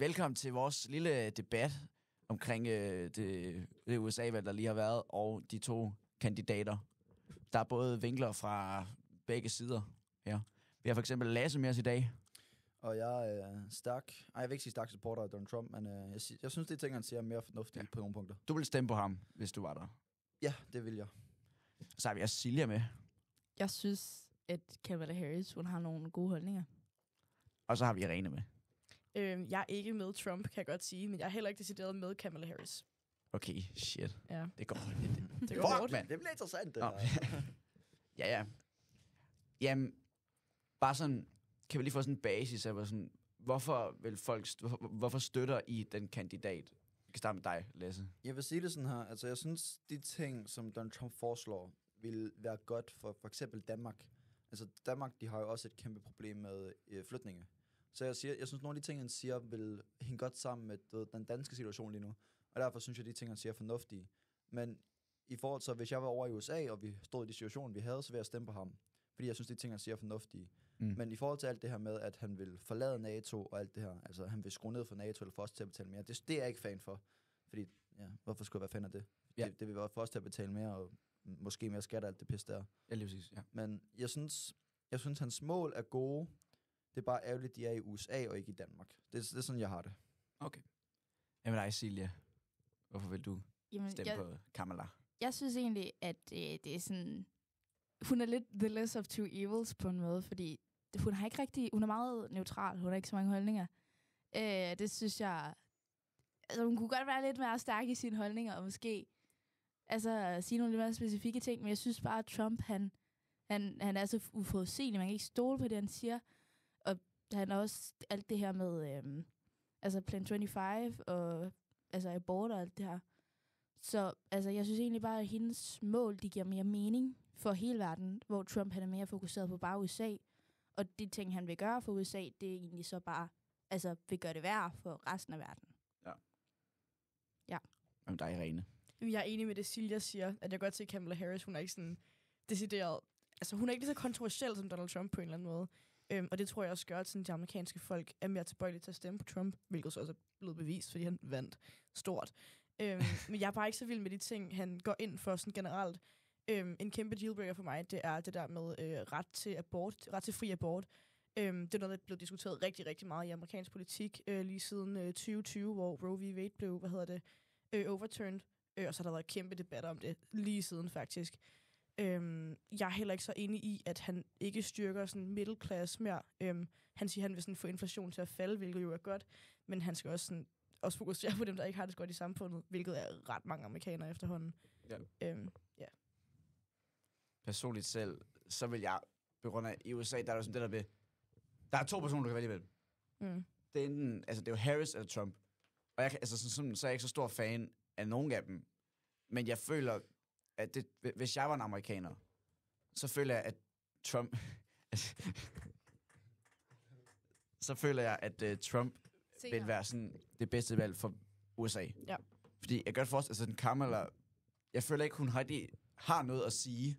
Velkommen til vores lille debat omkring det USA-valg, der lige har været, og de 2 kandidater. Der er både vinkler fra begge sider her. Vi har for eksempel Lasse med os i dag. Og jeg er stærk. Jeg vil ikke sige stærk supporter af Donald Trump, men jeg synes, det ting, han siger, er mere fornuftigt på nogle punkter. Du vil stemme på ham, hvis du var der. Ja, det vil jeg. Så har vi også Silja med. Jeg synes, at Kamala Harris, hun har nogle gode holdninger. Og så har vi Irene med. Jeg er ikke med Trump, kan jeg godt sige, men jeg er heller ikke decideret med Kamala Harris. Okay, shit. Ja. Det går. Det går hårdt. mand. Det bliver interessant, det Nå. Ja. Jamen, bare sådan, kan vi lige få sådan en basis af, sådan, hvorfor støtter I den kandidat? Vi kan starte med dig, Lasse. Jeg vil sige det sådan her. Altså, jeg synes, de ting, som Donald Trump foreslår, vil være godt for eksempel Danmark. Altså, Danmark, de har jo også et kæmpe problem med flytninge. Så jeg synes, nogle af de ting, han siger, vil hænge godt sammen med den danske situation lige nu. Og derfor synes jeg, de ting, han siger, er fornuftige. Men i forhold til, hvis jeg var over i USA, og vi stod i de situationer, vi havde, så vil jeg stemme på ham. Fordi jeg synes, de ting, han siger, er fornuftige. Men i forhold til alt det her med, at han vil forlade NATO og alt det her, altså han vil skrue ned for NATO eller for os til at betale mere, det er jeg ikke fan for. Fordi, hvorfor skulle jeg være fan af det? Ja. Det vil være for os til at betale mere, og måske mere skat og alt det pis der. Ja, lige præcis, ja. Men jeg synes, hans mål er gode. Det er bare ærgerligt, de er i USA og ikke i Danmark. Det er sådan, jeg har det. Okay. Jamen dig, Silja. Hvorfor vil du stemme på Kamala? Jeg synes egentlig, at det er sådan... Hun er lidt the less of two evils på en måde, fordi hun er meget neutral. Hun har ikke så mange holdninger. Det synes jeg... Altså, hun kunne godt være lidt mere stærk i sine holdninger, og måske sige nogle lidt mere specifikke ting, men jeg synes bare, at Trump, han er så uforudsigelig. Man kan ikke stole på det, han siger. Og han er også alt det her med Plan 25 og abort og alt det her. Så jeg synes egentlig bare, at hendes mål, de giver mere mening for hele verden, hvor Trump han er mere fokuseret på bare USA. Og de ting, han vil gøre for USA, det er egentlig så bare, vil gøre det værre for resten af verden. Ja. Jamen dig, Irene. Jeg er enig med det, Silja siger, at jeg godt se Kamala Harris, hun er ikke sådan decideret... Altså, hun er ikke lige så kontroversiel som Donald Trump på en eller anden måde. Og det tror jeg også gør, at sådan, de amerikanske folk er mere tilbøjelige til at stemme på Trump, hvilket så også er blevet bevist, fordi han vandt stort. Men jeg er bare ikke så vild med de ting, han går ind for sådan generelt. En kæmpe dealbreaker for mig, det er det der med ret til fri abort. Det er noget, der er blevet diskuteret rigtig, rigtig meget i amerikansk politik, lige siden 2020, hvor Roe v. Wade blev, overturned. Og så har der været kæmpe debatter om det lige siden, faktisk. Jeg er heller ikke så enig i, at han ikke styrker sådan middle class mere. Han siger, at han vil sådan få inflation til at falde, hvilket jo er godt, men han skal også fokusere på dem, der ikke har det så godt i samfundet, hvilket er ret mange amerikanere efterhånden. Ja. Personligt selv, så vil jeg, på grund af i USA, der er der sådan det der ved, der er 2 personer, du kan vælge imellem. Det er enten, det er jo Harris eller Trump. Og jeg, så er jeg ikke så stor fan af nogen af dem, men jeg føler, at hvis jeg var en amerikaner, så føler jeg, at Trump... så føler jeg, at Trump vil være sådan det bedste valg for USA. Ja. Fordi jeg gør det forstå, den Kamala... Jeg føler ikke, hun har noget at sige.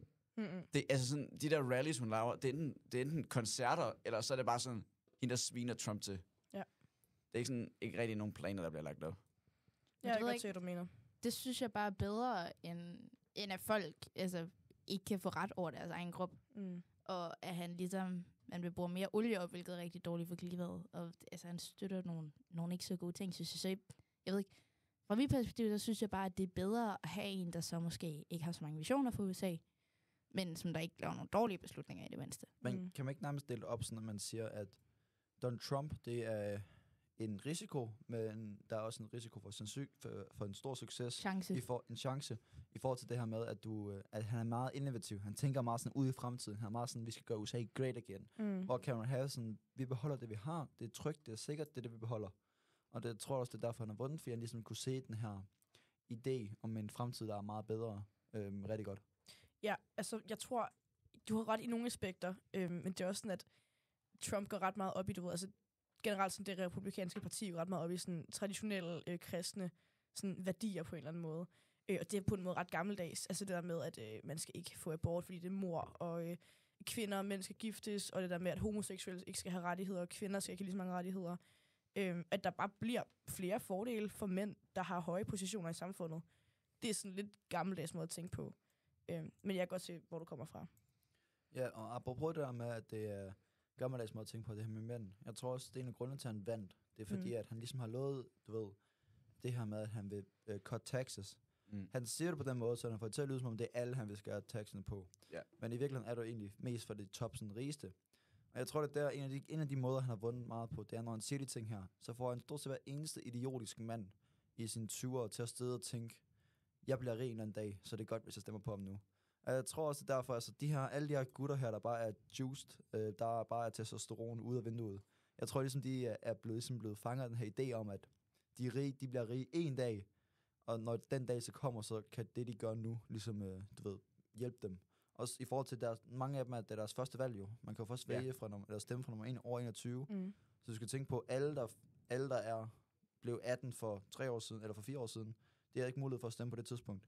Det, sådan, de der rallies, hun laver, det er enten koncerter, eller så er det bare sådan, hende der sviner Trump til. Ja. Det er ikke rigtig nogen planer, der bliver lagt op. Jeg kan godt se, hvad du mener. Det synes jeg bare er bedre, end at folk ikke kan få ret over deres egen krop. Og at han vil bruge mere olie op, hvilket er rigtig dårligt for klimaet. Og han støtter nogle ikke så gode ting, synes jeg. Så jeg ved ikke, fra mit perspektiv, så synes jeg bare, at det er bedre at have en, der så måske ikke har så mange visioner for USA, men som der ikke laver nogle dårlige beslutninger i det mindste. Men kan man ikke nærmest dele op, sådan at man siger, at Donald Trump, det er en risiko, men der er også en risiko for en stor succes. En chance i forhold til det her med, at han er meget innovativ. Han tænker meget sådan ud i fremtiden. Han er meget sådan, vi skal gøre USA great again. Og Kamala Harris, vi beholder det, vi har. Det er trygt, det er sikkert, det er det, vi beholder. Og det tror jeg også, det er derfor, han har vundet, fordi han ligesom kunne se den her idé om en fremtid, der er meget bedre. Rigtig godt. Ja, jeg tror, du har ret i nogle aspekter, men det er også sådan, at Trump går ret meget op i, generelt sådan det republikanske parti jo ret meget op i sådan traditionelle kristne sådan værdier på en eller anden måde. Og det er på en måde ret gammeldags. Altså det der med, at man skal ikke få abort, fordi det er mor, og kvinder og mænd skal giftes, og det der med, at homoseksuelle ikke skal have rettigheder, og kvinder skal ikke have lige så mange rettigheder. at der bare bliver flere fordele for mænd, der har høje positioner i samfundet. Det er sådan lidt gammeldags måde at tænke på. Men jeg kan godt se, hvor du kommer fra. Ja, og apropos det der med, at det er gammeldags måde at tænke på det her med mænd. Jeg tror også, det er en af grundene til, at han vandt. Det er fordi, at han ligesom har lovet, du ved, det her med, at han vil cut taxes. Han siger det på den måde, så han får det til at lyde, som om det er alle, han vil skære taxene på. Ja. Men i virkeligheden er det jo egentlig mest for det top, sådan rigeste. Og jeg tror, det er en af de måder, han har vundet meget på, det er, når han siger de ting her, så får han stort set hver eneste idiotiske mand i sine 20'ere til at stede og tænke, jeg bliver rig en eller anden dag, så det er godt, hvis jeg stemmer på ham nu. Og jeg tror også, derfor, altså alle de her gutter her, der bare er juiced, der bare er testosteron ude af vinduet. Jeg tror ligesom, de er blevet fanget af den her idé om, at de bliver rige en dag, og når den dag så kommer, så kan det, de gør nu, ligesom, hjælpe dem. Også i forhold til mange af dem, at det er deres første valg jo. Man kan jo først vælge eller stemme fra nummer 1 over 21. Så du skal tænke på, alle der er blev 18 for 3 år siden, eller for 4 år siden, de har ikke mulighed for at stemme på det tidspunkt.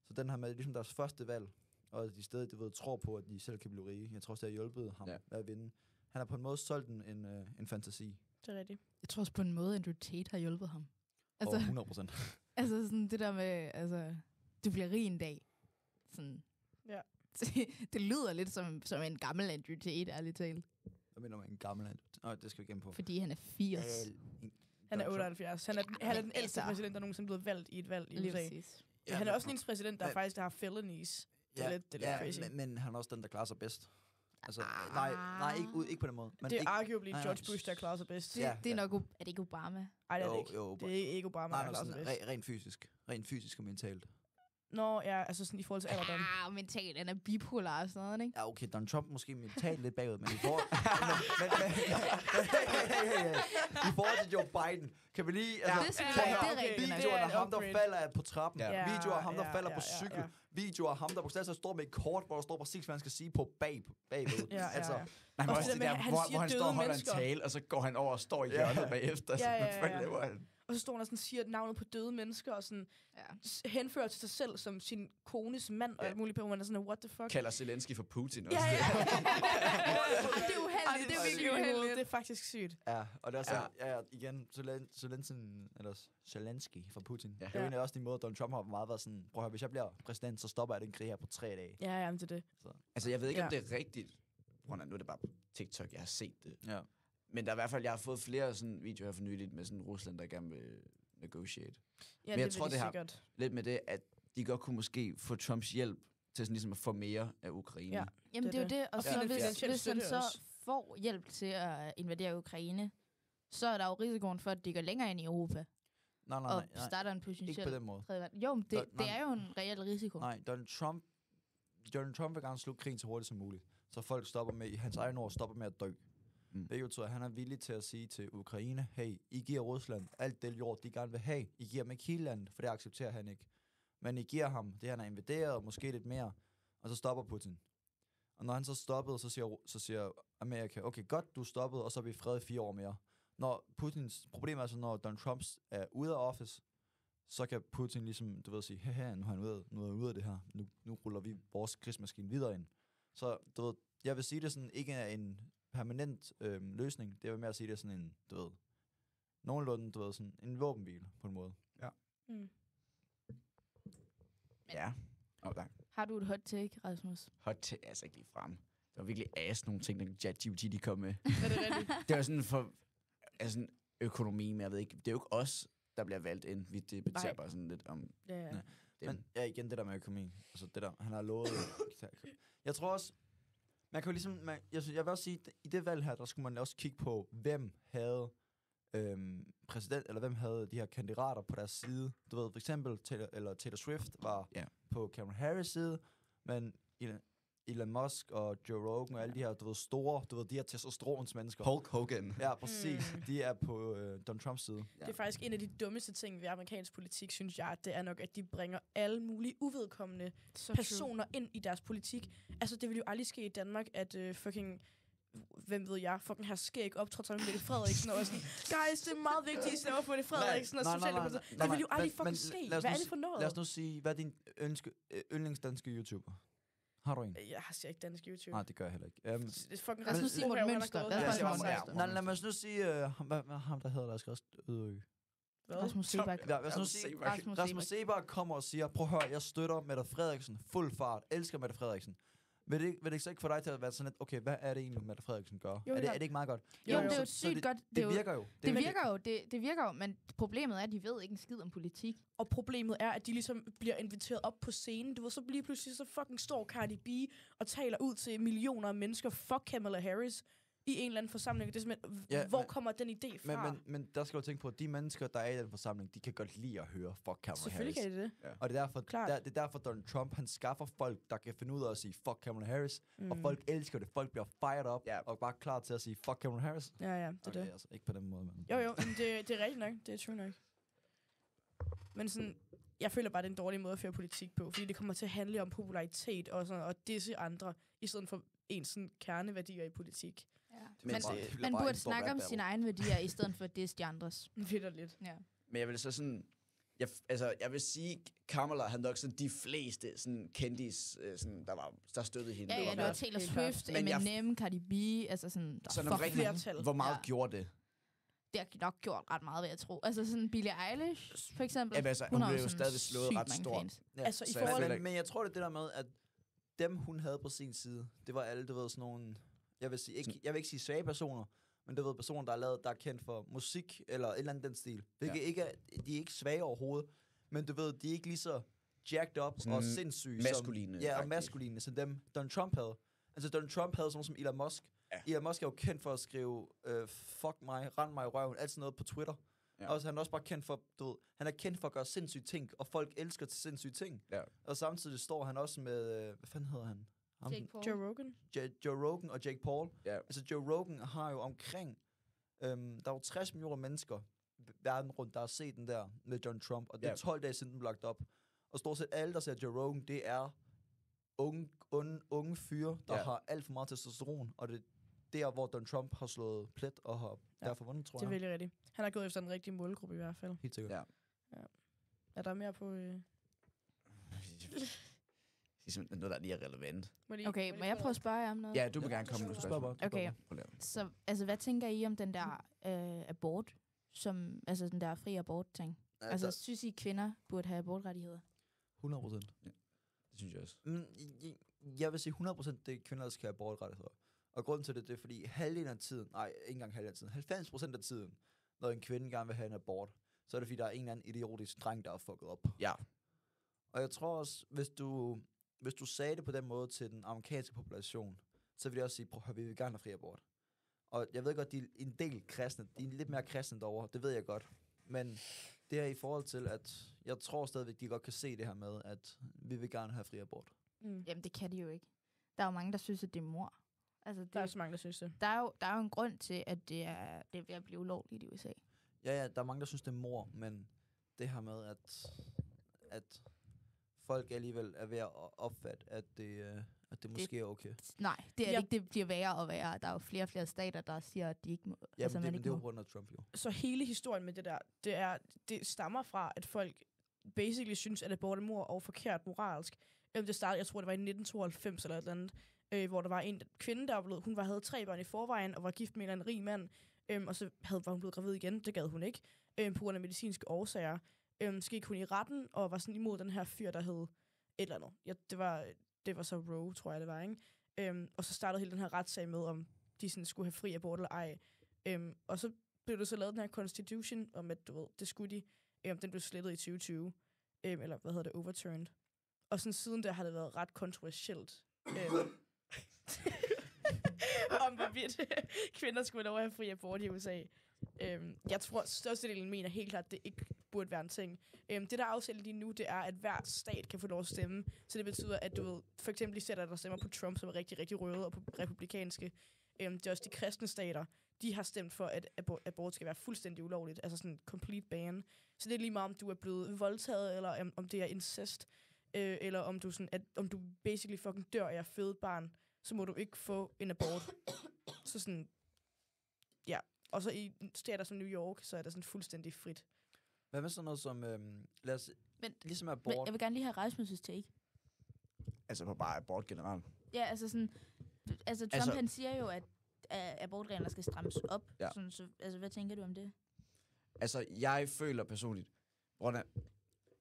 Så den her med ligesom deres første valg, og de stadig tror på, at de selv kan blive rige. Jeg tror også, det har hjulpet ham med at vinde. Han har på en måde solgt en fantasi. Det er rigtigt. Jeg tror også på en måde, Andrew Tate har hjulpet ham. Altså, 100%. altså sådan det der med, altså, du bliver rig en dag. Sådan. Ja. Det lyder lidt som en gammel Andrew Tate, ærligt talt. Hvad mener du med en gammel? Det skal vi gemme på. Fordi han er 80. Han er 78. Han er den ældste præsident, der nogensinde er blevet valgt i et valg i USA. Ja, han er også en præsident, der faktisk har felonies. Det er lidt crazy. Men han er også den, der klarer sig bedst. Altså, nej, ikke på den måde. Men det er ikke, arguably George Bush, der klarer sig bedst. Det er nok, er det ikke Obama? Nej, det er det ikke. Det er ikke Obama, der klarer sig bedst. Rent fysisk og mentalt. Nå, ja, altså sådan i forhold til alderdom. Mentalt, han er bipolar og sådan noget, ikke? Ja, okay, Donald Trump måske mentalt lidt bagud, men i forhold i forhold til Joe Biden, kan vi lige... Altså, videoer af ham, der falder på trappen. Videoer af ham, der falder på cykel. Videoer af ham, der på stedet står med et kort, hvor der står præcis, hvad han skal sige på bagved. Altså, han også det der, hvor han står og holder en tale, og så går han over og står i hjørnet bagefter. Hvad laver han? Og så står han og sådan, siger navnet på døde mennesker, og sådan henfører til sig selv som sin kones mand, og alt muligt på, hvor man er sådan, what the fuck? Kalder Zelensky for Putin også. Ja. Det er uheldigt, det er virkelig uheldigt. Det er faktisk sygt. Ja, og det er så, igen, Zelensky for Putin. Ja. Det er jo egentlig også den måde, Donald Trump har meget været sådan, prøv at høre, hvis jeg bliver præsident, så stopper jeg den krig her på 3 dage. Ja, det er det. Så. Altså, jeg ved ikke, om det er rigtigt. Nu er det bare på TikTok, jeg har set det. Ja. Men der er i hvert fald, jeg har fået flere sådan videoer her for nyligt med sådan Rusland, der gerne vil negotiate. Ja, men jeg tror, det har lidt med det, at de godt kunne måske få Trumps hjælp til sådan ligesom at få mere af Ukraine. Ja. Jamen det er jo det, og så hvis han så får hjælp til at invadere Ukraine, så er der jo risikoen for, at de går længere ind i Europa. Nej. Og starter en potentiel ikke på den måde. Jo, det er jo en reel risiko. Nej, Donald Trump vil gerne slutte krigen så hurtigt som muligt. Så folk stopper med, i hans egen ord, stopper med at dø. Begge to, han er villig til at sige til Ukraine, hey, I giver Rusland alt det jord, de gerne vil have. I giver dem ikke hele landet, for det accepterer han ikke. Men I giver ham det, han har invaderet, og måske lidt mere, og så stopper Putin. Og når han så stoppede, så siger Amerika, okay, godt, du stoppede, og så er vi fred i 4 år mere. Når Putins problem er så, når Donald Trump er ude af office, så kan Putin ligesom, du ved, sige, haha, nu er han ude af det her. Nu ruller vi vores krigsmaskine videre ind. Så du ved, jeg vil sige det sådan, ikke er en permanent løsning. Det er med at sige det sådan en, du ved, nogenlunde, du ved, sådan en våbenhvile på en måde. Ja. Ja. Har du et hot take, Rasmus? Hot take, altså ikke lige frem. Det var virkelig nogle ting, der ChatGPT de kom med. Er det rigtigt? Det var sådan for økonomi, men jeg ved ikke, det er jo ikke os, der bliver valgt ind. Vi debatterer bare sådan lidt om... Ja. Men igen det der med økonomi. Altså det der, han har lovet... Jeg tror også, man kan jo ligesom... Jeg vil også sige, i det valg her, der skulle man også kigge på, hvem havde præsident, eller hvem havde de her kandidater på deres side. Du ved, for eksempel Taylor Swift var på Kamala Harris' side, men Elon Musk og Joe Rogan og alle de her, du ved, store, de her testosterons mennesker. Hulk Hogan. Ja, præcis. De er på Donald Trumps side. Det er faktisk en af de dummeste ting ved amerikansk politik, synes jeg, det er nok, at de bringer alle mulige uvedkommende personer ind i deres politik. Altså, det vil jo aldrig ske i Danmark, at fucking... Hvem ved jeg, fucking her skæg optrådt sammen med Mette Frederiksen og sådan, guys, det er meget vigtigt, at I stemmer på Mette Frederiksen og Socialdemokratiet. Det vil jo aldrig fucking ske. Hvad er det for noget? Lad os nu sige, hvad er din yndlingsdanske YouTuber? Har du en? Jeg ser ikke dansk YouTube. Nej, det gør jeg heller ikke. Det er fucking Lad os nu sige Morten Mønster. Lad os Ja, sige ja, Morten ja. Mønster. Nej, lad mig nu sige, hvad ham der hedder, der skal også ødeøge. Rasmus Sebak. Lad os nu sige, Rasmus Sebak kommer og siger, prøv at høre, jeg støtter Mette Frederiksen fuld fart, elsker Mette Frederiksen. Vil det så ikke få dig til at være sådan lidt, okay, hvad er det egentlig, Mette Frederiksen gør? Jo, Er det ikke meget godt? Jo, det er jo Så et sygt godt... Det virker jo. Det virker jo, men problemet er, at de ved ikke en skid om politik. Og problemet er, at de ligesom bliver inviteret op på scenen. Du ved, så lige pludselig så fucking står Cardi B og taler ud til millioner af mennesker. Fuck Kamala Harris i en eller anden forsamling. Det er simpelthen, hvor kommer den idé fra? Men der skal du tænke på, at de mennesker, der er i den forsamling, de kan godt lide at høre fuck Kamala Harris. Selvfølgelig kan de det. Ja. Og det er derfor, Klart. det er derfor Donald Trump, han skaffer folk, der kan finde ud af at sige fuck Kamala Harris. Og folk elsker det. Folk bliver fired up og bare klar til at sige fuck Kamala Harris. Ja, det er okay, det. Altså, ikke på den måde, men... Jo, men det er rigtigt nok. Det er true nok. Men sådan, jeg føler bare, det er en dårlig måde at føre politik på, fordi det kommer til at handle om popularitet og, sådan, og disse andre, i stedet for ens sådan, kerneværdier i politik. Ja. Men Man burde snakke om sine egne værdier, i stedet for det de andres. Vitterligt. Ja. Men jeg vil så sådan... Jeg vil sige, Kamala havde nok sådan de fleste sådan kendis, sådan, der støttede hende. Ja, det var Taylor Swift, Eminem, Cardi B, altså sådan... Sådan rigtig, hvor meget gjorde det? Det har nok gjort ret meget, vil jeg tro. Altså sådan Billie Eilish, for eksempel. Ja, altså, hun blev jo stadig slået ret stort. Ja, altså, i forhold... men jeg tror, det er det der med, at dem, hun havde på sin side, det var alle, du ved, sådan nogle... Jeg vil ikke sige svage personer, men du ved, personer, der er kendt for musik, eller et eller andet den stil. Ikke, de er ikke svage overhovedet, men du ved, de er ikke lige så jacked up og sindssyge. Maskuline. Og maskuline, som dem Donald Trump havde. Altså, Donald Trump havde sådan som Elon Musk. Ja. Elon Musk er jo kendt for at skrive, fuck mig, rend mig i røven, alt sådan noget på Twitter. Ja. Og han er også bare kendt for, du ved, han er kendt for at gøre sindssyge ting, og folk elsker til sindssyge ting. Ja. Og samtidig står han også med, hvad fanden hedder han? Joe Rogan. Joe Rogan og Jake Paul. Ja. Altså Joe Rogan har jo omkring, der er jo 60 millioner mennesker verden rundt, der har set den der med John Trump, og det er 12 dage siden den blev lagt op. Og stort set alle, der ser Joe Rogan, det er unge fyre, der har alt for meget testosteron, og det er der, hvor Donald Trump har slået plet og har derfor vundet, tror jeg. Det er virkelig rigtigt. Han har gået efter den rigtige målgruppe i hvert fald. Helt sikkert. Ja. Er der mere på... Det er simpelthen noget, der lige er relevant. Okay, må jeg prøve at spørge jer om noget? Ja, du må gerne komme med spørgsmål. Okay, så altså, hvad tænker I om den der abort, som, altså den der fri abort-ting? Altså, synes I, kvinder burde have abortrettigheder? 100%. Ja, det synes jeg også. Jeg vil sige 100% det er kvinder, der skal have abortrettigheder. Og grunden til det er, fordi halvdelen af tiden, ikke engang halvdelen af tiden, 90% af tiden, når en kvinde gerne vil have en abort, så er det fordi, der er en eller anden idiotisk dreng, der er fucket op. Ja. Og jeg tror også, hvis du sagde det på den måde til den amerikanske population, så vil jeg også sige, prøv at høre, vi vil gerne have fri abort. Og jeg ved godt, de er en del kristne, de er lidt mere kristne derovre, det ved jeg godt. Men det er i forhold til, at jeg tror stadigvæk, de godt kan se det her med, at vi vil gerne have fri abort. Jamen, det kan de jo ikke. Der er jo mange, der synes, at det er mor. Altså, der er så mange, der synes det. Der er jo en grund til, at det er ved at blive ulovligt i USA. Ja, der er mange, der synes, det er mor, men det her med, at folk alligevel er ved at opfatte, at det måske er okay. Nej, det er det ikke. Det bliver værre og værre. Der er jo flere og flere stater, der siger, at de ikke må. Ja, altså, men det er jo på grund af Trump, jo. Så hele historien med det der, det stammer fra, at folk basically synes, at abort er mor og forkert moralsk. Det startede, jeg tror, det var i 1992 eller et eller andet, hvor der var en kvinde, der havde 3 børn i forvejen, og var gift med en eller anden rig mand, og så var hun blevet gravid igen. Det gad hun ikke, på grund af medicinske årsager. Så gik hun i retten, og var sådan imod den her fyr, der hed et eller andet. Ja, det var så Roe, tror jeg, det var, ikke? Og så startede hele den her retssag med, om de sådan skulle have fri abort eller ej. Og så blev der så lavet den her constitution, om at, du ved, det skulle de. Den blev slettet i 2020. Eller, overturned. Og sådan siden der har det været ret kontroversielt. Om hvorvidt kvinder skulle lov at have fri abort i USA. Jeg tror, størstedelen mener helt klart, at det ikke burde være en ting. Det, der er afsættet lige nu, det er, at hver stat kan få lov at stemme. Så det betyder, at du ved, for eksempel de sætter, der stemmer på Trump, som er rigtig, rigtig røde, og på republikanske. Det er også de kristne stater, de har stemt for, at abort skal være fuldstændig ulovligt. Altså sådan en complete ban. Så det er lige meget, om du er blevet voldtaget, eller om det er incest, eller om du, sådan, om du basically fucking dør af at føde et barn, så må du ikke få en abort. Så sådan, ja. Og så i stater som New York, så er det sådan fuldstændig frit. Hvad med sådan noget som, lad os, men, ligesom abort? Men jeg vil gerne lige have Rasmus' take. Altså på bare abort generelt. Ja, altså sådan... Altså, Trump, han siger jo, at abortregler skal strammes op. Ja. Sådan, så, altså, hvad tænker du om det? Altså, jeg føler personligt,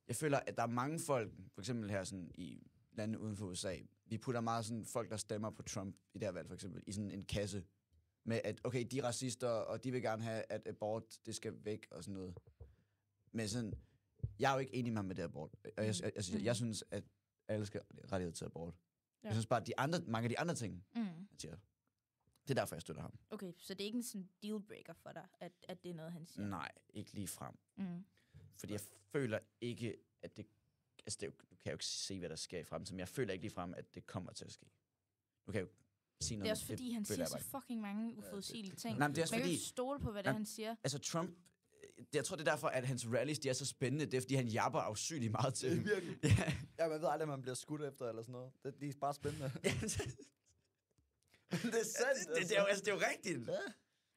jeg føler, at der er mange folk, for eksempel her sådan i lande uden for USA, vi putter meget sådan folk, der stemmer på Trump i det her valg, for eksempel, i sådan en kasse, med at, okay, de er racister, og de vil gerne have, at abort, det skal væk, og sådan noget. Men sådan, jeg er jo ikke enig med ham med det abort. Og jeg synes, at alle skal have rettighed til abort. Ja. Jeg synes bare, at mange af de andre ting, han siger, det er derfor, jeg støtter ham. Okay, så det er ikke en sådan dealbreaker for dig, at det er noget, han siger? Nej, ikke lige frem. Fordi jeg føler ikke, at det... Altså, du kan jo ikke se, hvad der sker i fremtiden, men jeg føler ikke lige frem, at det kommer til at ske. Du kan jo sige noget. Det er også fordi, han siger så fucking mange uforudsigelige ting. Nej, men det er også man kan fordi... jo stole på, hvad det han siger. Altså, Trump... Jeg tror, det er derfor, at hans rallies, de er så spændende. Det er, fordi han japper afsygeligt meget til dem. Virkelig. Ja, man ved aldrig, at man bliver skudt efter eller sådan noget. Det er bare spændende. Det er sandt. Det er jo rigtigt. Ja.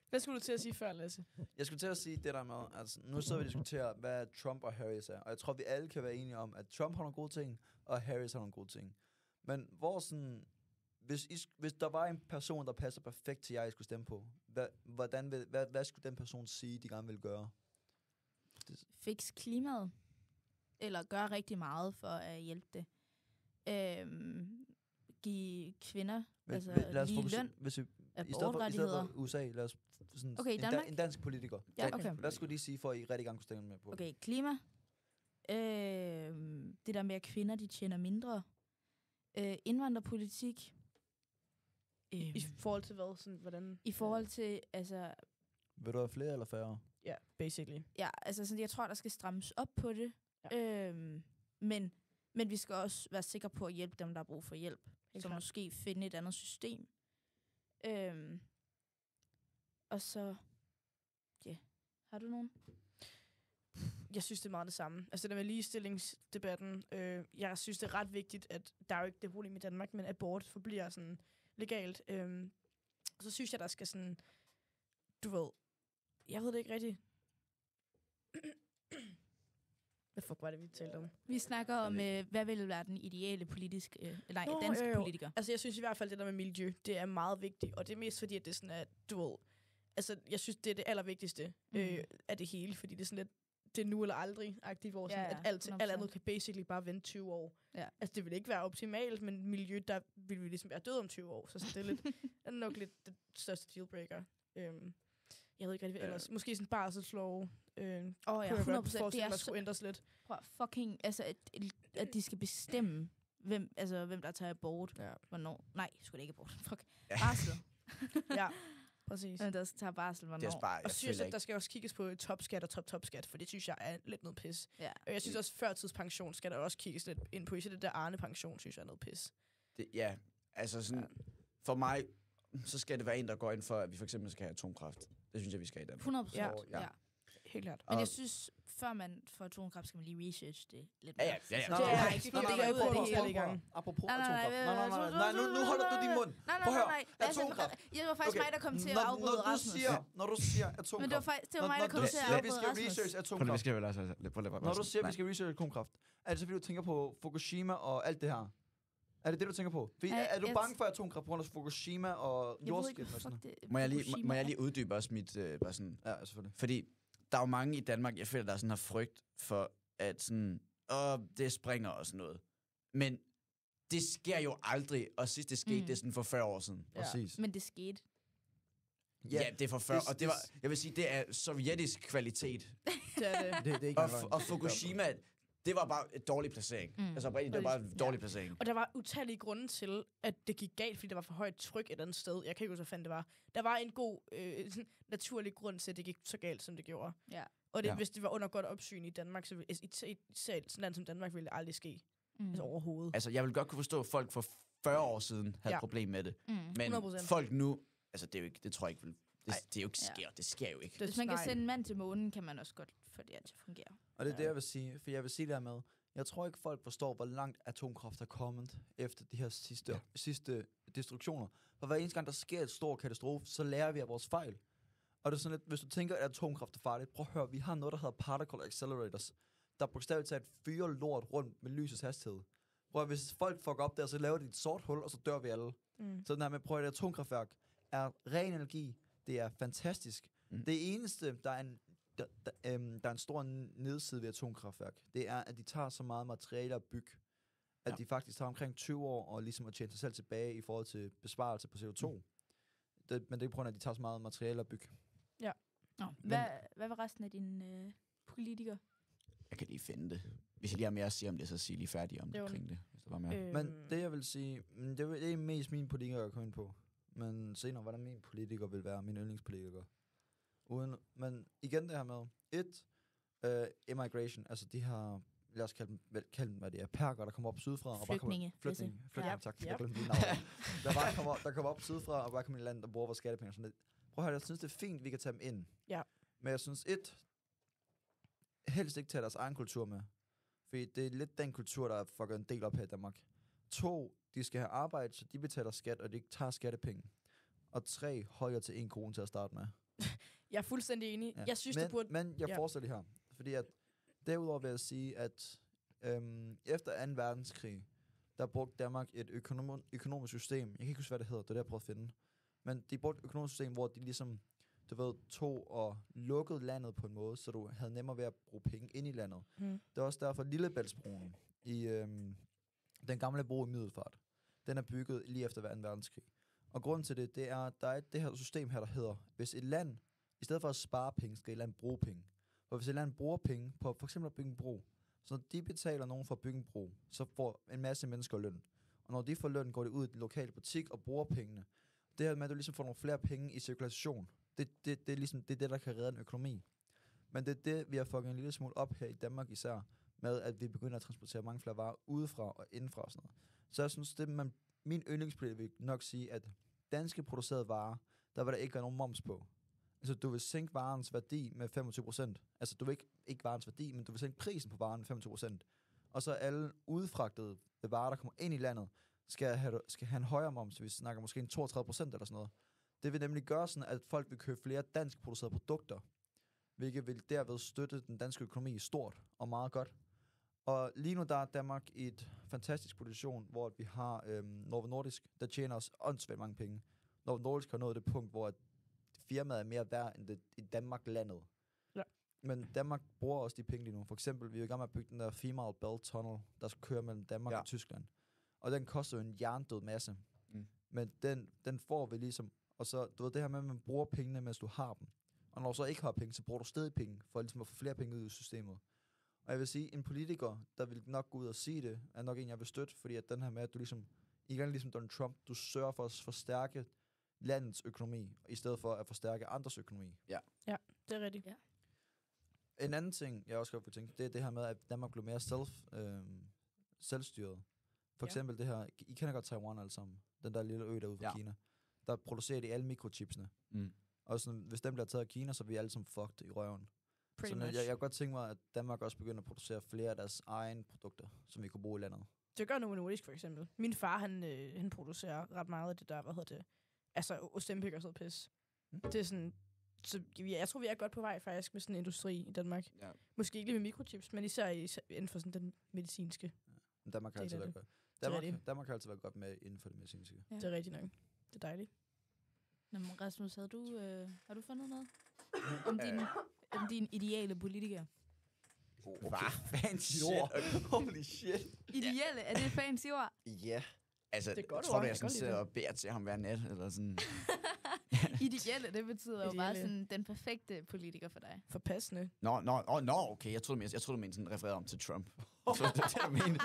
Hvad skulle du til at sige før, Lasse? Jeg skulle til at sige det der med, altså nu sidder vi og diskuterer, hvad Trump og Harris er. Og jeg tror, vi alle kan være enige om, at Trump har nogle gode ting, og Harris har nogle gode ting. Men hvor sådan... Hvis der var en person, der passer perfekt til jer, I skulle stemme på, hvad skulle den person sige, de gerne vil gøre? Fix klimaet. Eller gøre rigtig meget for at hjælpe det. Give kvinder lige løn. Hvis vi, abortrettigheder. I stedet for USA, lad os sådan, okay, en dansk politiker. Ja, okay. Hvad skulle de sige, for at I rigtig gerne kunne stemme med på? Okay, klima. Det der med, at kvinder de tjener mindre. Indvandrerpolitik. I forhold til hvad? Sådan, hvordan? I forhold til, altså... Vil du have flere eller færre? Ja, basically. Ja, altså sådan, jeg tror, der skal strammes op på det. Ja. Men vi skal også være sikre på at hjælpe dem, der har brug for hjælp. Så måske finde et andet system. Og så... Ja, yeah. Har du nogen? Jeg synes, det er meget det samme. Altså, det med ligestillingsdebatten, jeg synes, det er ret vigtigt, at der er jo ikke det problem i Danmark, men abort forbliver sådan legalt. Så synes jeg, der skal sådan... Du ved... Jeg ved det ikke rigtigt. Hvad fuck var det, vi talte om? Vi snakker om, hvad vil være den ideelle politiske... danske politiker. Altså, jeg synes i hvert fald, det der med miljø, det er meget vigtigt. Og det er mest fordi, at det er sådan, at du ved... Altså, jeg synes, det er det allervigtigste af det hele. Fordi det er sådan lidt... Det er nu eller aldrig-agtigt, hvor sådan, at alt andet kan basically bare vente 20 år. Ja. Altså, det vil ikke være optimalt, men miljø, der vil vi ligesom være døde om 20 år. Så det er, det er nok lidt det største dealbreaker. Jeg ved ikke rigtig, ellers. Måske sådan barselslov. Ja, 100%. Det er skulle ændres lidt. Prøv fucking, altså, at de skal bestemme, hvem der tager abort. Ja. Hvornår? Nej, sgu da ikke abort. Fuck. Barsel. Ja. Præcis. Der tager barsel, hvornår. Og synes, at der skal også kigges på topskat og topskat, for det synes jeg er lidt noget pis. Ja. Jeg synes også, førtidspension skal der også kigges lidt ind på. Især det der Arne-pension, synes jeg er noget pis. Ja, altså sådan, for mig, så skal det være en, der går ind for, at vi for eksempel skal have atomkraft. Det synes jeg, vi skal i Danmark. 100%. Ja. Helt klart. Men jeg synes, før man får atomkraft, skal man lige research det lidt mere. Ja. Det er ikke det er ud af det hele i gang. Apropos atomkraft. Nej, nu holder du din mund. Prøv at høre. Atomkraft. Det var faktisk mig, der kom til at afbryde Rasmus. Når du siger atomkraft. Men det var mig, der kom til at afbryde Rasmus. Vi skal research atomkraft. Når du siger, vi skal research atomkraft, er det så fordi, du tænker på Fukushima og alt det her? Er det det, du tænker på? Er du bange for atomkraft på grund af Fukushima og jordskælv og sådan noget? Må jeg lige uddybe også mit... bare sådan, ja, selvfølgelig. Fordi der er jo mange i Danmark, jeg føler, der sådan har frygt for, at sådan... det springer og sådan noget. Men det sker jo aldrig, og sidst det skete, det er sådan for 40 år siden. Ja. Præcis. Men det skete. Ja, det er for 40, og det var... Jeg vil sige, det er sovjetisk kvalitet. Det er det. Det er ikke og Fukushima... Det var bare et dårlig placering. Altså det var bare en dårlig placering. Og der var utallige grunde til, at det gik galt, fordi der var for højt tryk et eller andet sted. Jeg kan ikke huske, hvad fanden det var. Der var en god, naturlig grund til, at det gik så galt, som det gjorde. Ja. Og hvis det var under godt opsyn i Danmark, så ville sådan et land som Danmark ville det aldrig ske. Altså overhovedet. Altså, jeg vil godt kunne forstå, at folk for 40 år siden havde et problem med det. Men 100%. Folk nu... Altså, det er jo ikke... Det tror jeg ikke vil... Det er jo ikke sker. Det sker jo ikke. Hvis man kan sende en mand til månen, kan man også godt få det til at fungere. Og det er det, jeg vil sige. For jeg vil sige det her med, jeg tror ikke, folk forstår, hvor langt atomkraft er kommet efter de her sidste destruktioner. For hver eneste gang, der sker et stor katastrofe, så lærer vi af vores fejl. Og det er sådan lidt, hvis du tænker, at atomkraft er farligt, prøv at høre, vi har noget, der hedder particle accelerators, der bogstaveligt talt fyrer lort rundt med lysets hastighed. hvis folk fucker op der, så laver de et sort hul, og så dør vi alle. Så den her med, prøv at atomkraftværk er ren energi. Det er fantastisk. Det eneste, der er en stor nedside ved atomkraftværk, det er, at de tager så meget materiale at bygge, at de faktisk tager omkring 20 år og ligesom at tjene sig selv tilbage i forhold til besparelse på CO2. Men det er på grund af, at de tager så meget materiale at bygge. Ja. Hvad var resten af dine politikere? Jeg kan lige finde det. Hvis jeg lige har mere at sige om det, så sig lige færdig om det omkring det. Hvis der var mere. Men det jeg vil sige, det er mest mine politikere, jeg kommer ind på. Men senere, hvordan min politiker vil være, min yndlingspolitiker. Men igen det her med, immigration, altså de her, lad os kalde dem, hvad det er, perker, der kommer op sydfra. Flygtninge. Flygtninge, tak. Yep. Jeg glemte lige navnet. Der kommer op sydfra, og bare kommer i landet, der bruger vores skattepenge og sådan lidt. Prøv at høre, jeg synes, det er fint, vi kan tage dem ind. Ja. Men jeg synes, helst ikke tage deres egen kultur med. Fordi det er lidt den kultur, der fucker en del op her i Danmark. 2, de skal have arbejde, så de betaler skat, og de ikke tager skattepenge. Og 3, holder til 1 krone til at starte med. Jeg er fuldstændig enig. Ja. Jeg synes, det burde... Men jeg fortsætter lige her. Fordi at derudover vil jeg sige, at efter 2. verdenskrig, der brugte Danmark et økonomisk system. Jeg kan ikke huske, hvad det hedder. Det er det, jeg prøver at finde. Men de brugte et økonomisk system, hvor de ligesom, tog og lukkede landet på en måde, så du havde nemmere ved at bruge penge ind i landet. Det er også derfor Lillebæltsbroen i den gamle bro i Middelfart, den er bygget lige efter 2. verdenskrig. Og grunden til det er, at der er det her system her, der hedder, hvis et land, i stedet for at spare penge, skal et land bruge penge. For hvis et land bruger penge på for eksempel at bygge en bro, så når de betaler nogen for at bygge en bro, så får en masse mennesker løn. Og når de får løn, går de ud i den lokale butik og bruger pengene. Det her med, at du ligesom får nogle flere penge i cirkulation, det er ligesom det, der kan redde en økonomi. Men det er det, vi har fucket en lille smule op her i Danmark især, med at vi begynder at transportere mange flere varer udefra og indenfra og sådan noget. Så jeg synes, min yndlingspolitik vil nok sige, at danske producerede varer, der vil der ikke være nogen moms på. Altså, du vil sænke varens værdi med 25%. Altså, du vil ikke varens værdi, men du vil sænke prisen på varen med 25%. Og så alle udfragtede varer, der kommer ind i landet, skal have en højere moms, vi snakker måske en 32% eller sådan noget. Det vil nemlig gøre sådan, at folk vil købe flere dansk producerede produkter, hvilket vil derved støtte den danske økonomi stort og meget godt. Og lige nu der er Danmark i et fantastisk position, hvor vi har Novo Nordisk, der tjener os åndssvagt mange penge. Novo Nordisk har nået det punkt, hvor firmaet er mere værd end det i Danmark landet. Ja. Men Danmark bruger også de penge lige nu. For eksempel, vi er i gang med at bygge den der Female Belt Tunnel, der skal køre mellem Danmark og Tyskland. Og den koster jo en jerndød masse. Men den får vi ligesom. Og så, du ved det her med, at man bruger pengene, mens du har dem. Og når du så ikke har penge, så bruger du stadig penge, for ligesom at få flere penge ud i systemet. Og jeg vil sige, en politiker, der vil nok gå ud og sige det, er nok en, jeg vil støtte, fordi at den her med, at du ligesom, igen ligesom Donald Trump, du sørger for at forstærke landets økonomi, i stedet for at forstærke andres økonomi. Ja, det er rigtigt. Ja. En anden ting, jeg også godt vil tænke, det er det her med, at Danmark bliver mere selvstyret. For eksempel det her, I kender godt Taiwan alle sammen, den der lille ø derude fra Kina. Der producerer de alle mikrochipsene. Og sådan, hvis den bliver taget af Kina, så er vi alle sammen fucked i røven. Så jeg kan godt tænke mig, at Danmark også begynder at producere flere af deres egne produkter, som vi kunne bruge i landet. Det gør Novo Nordisk for eksempel. Min far, han producerer ret meget af det der, altså Ozempic og sådan noget pis. Det er sådan, så jeg tror, vi er godt på vej faktisk med sådan en industri i Danmark. Ja. Måske ikke lige med mikrochips, men især inden for sådan den medicinske. Ja. Danmark har altid været godt. Danmark har altid været godt med inden for det medicinske. Ja. Det er rigtigt nok. Det er dejligt. Nå, Rasmus, har du fundet noget om din ideale politiker? Hvad? Fancy ord. Holy shit. Ideelle, er det et fancy ord? Ja. Altså, det er godt tror du, jeg sådan sidder og beder til ham hver nat, eller sådan? Ideelle, det betyder jo bare sådan den perfekte politiker for dig. For passende. Nå, okay. Jeg troede, du mente sådan refereret om til Trump. Så det er det, du mener.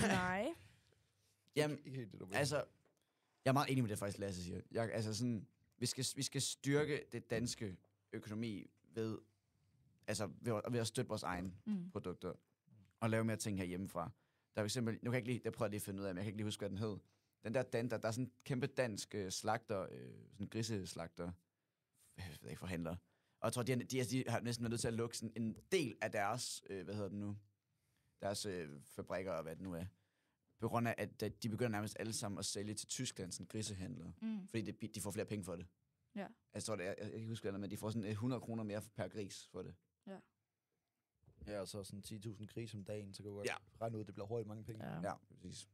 Nej. Jamen, altså, jeg er meget enig med det, faktisk, Lasse siger. Vi skal styrke det danske økonomi ved at støtte vores egne produkter, og lave mere ting herhjemmefra. Der er eksempel, nu kan jeg ikke lige, jeg prøver lige at finde ud af, men jeg kan ikke lige huske, hvad den hed. Den der der er sådan en kæmpe dansk slagter, sådan griseslagter, jeg ved ikke, forhandler. Og jeg tror, de har næsten været nødt til at lukke sådan en del af deres, deres fabrikker og hvad det nu er. På grund af, at de begynder nærmest alle sammen at sælge til Tyskland, sådan grisehandlere. Fordi de får flere penge for det. Ja. Jeg tror, jeg kan ikke huske, men de får sådan 100 kroner mere per gris for det. Ja. Ja, og så sådan 10.000 gris om dagen, så kan du godt Ja. regne ud, det bliver hurtigt mange penge. Ja. Ja, præcis.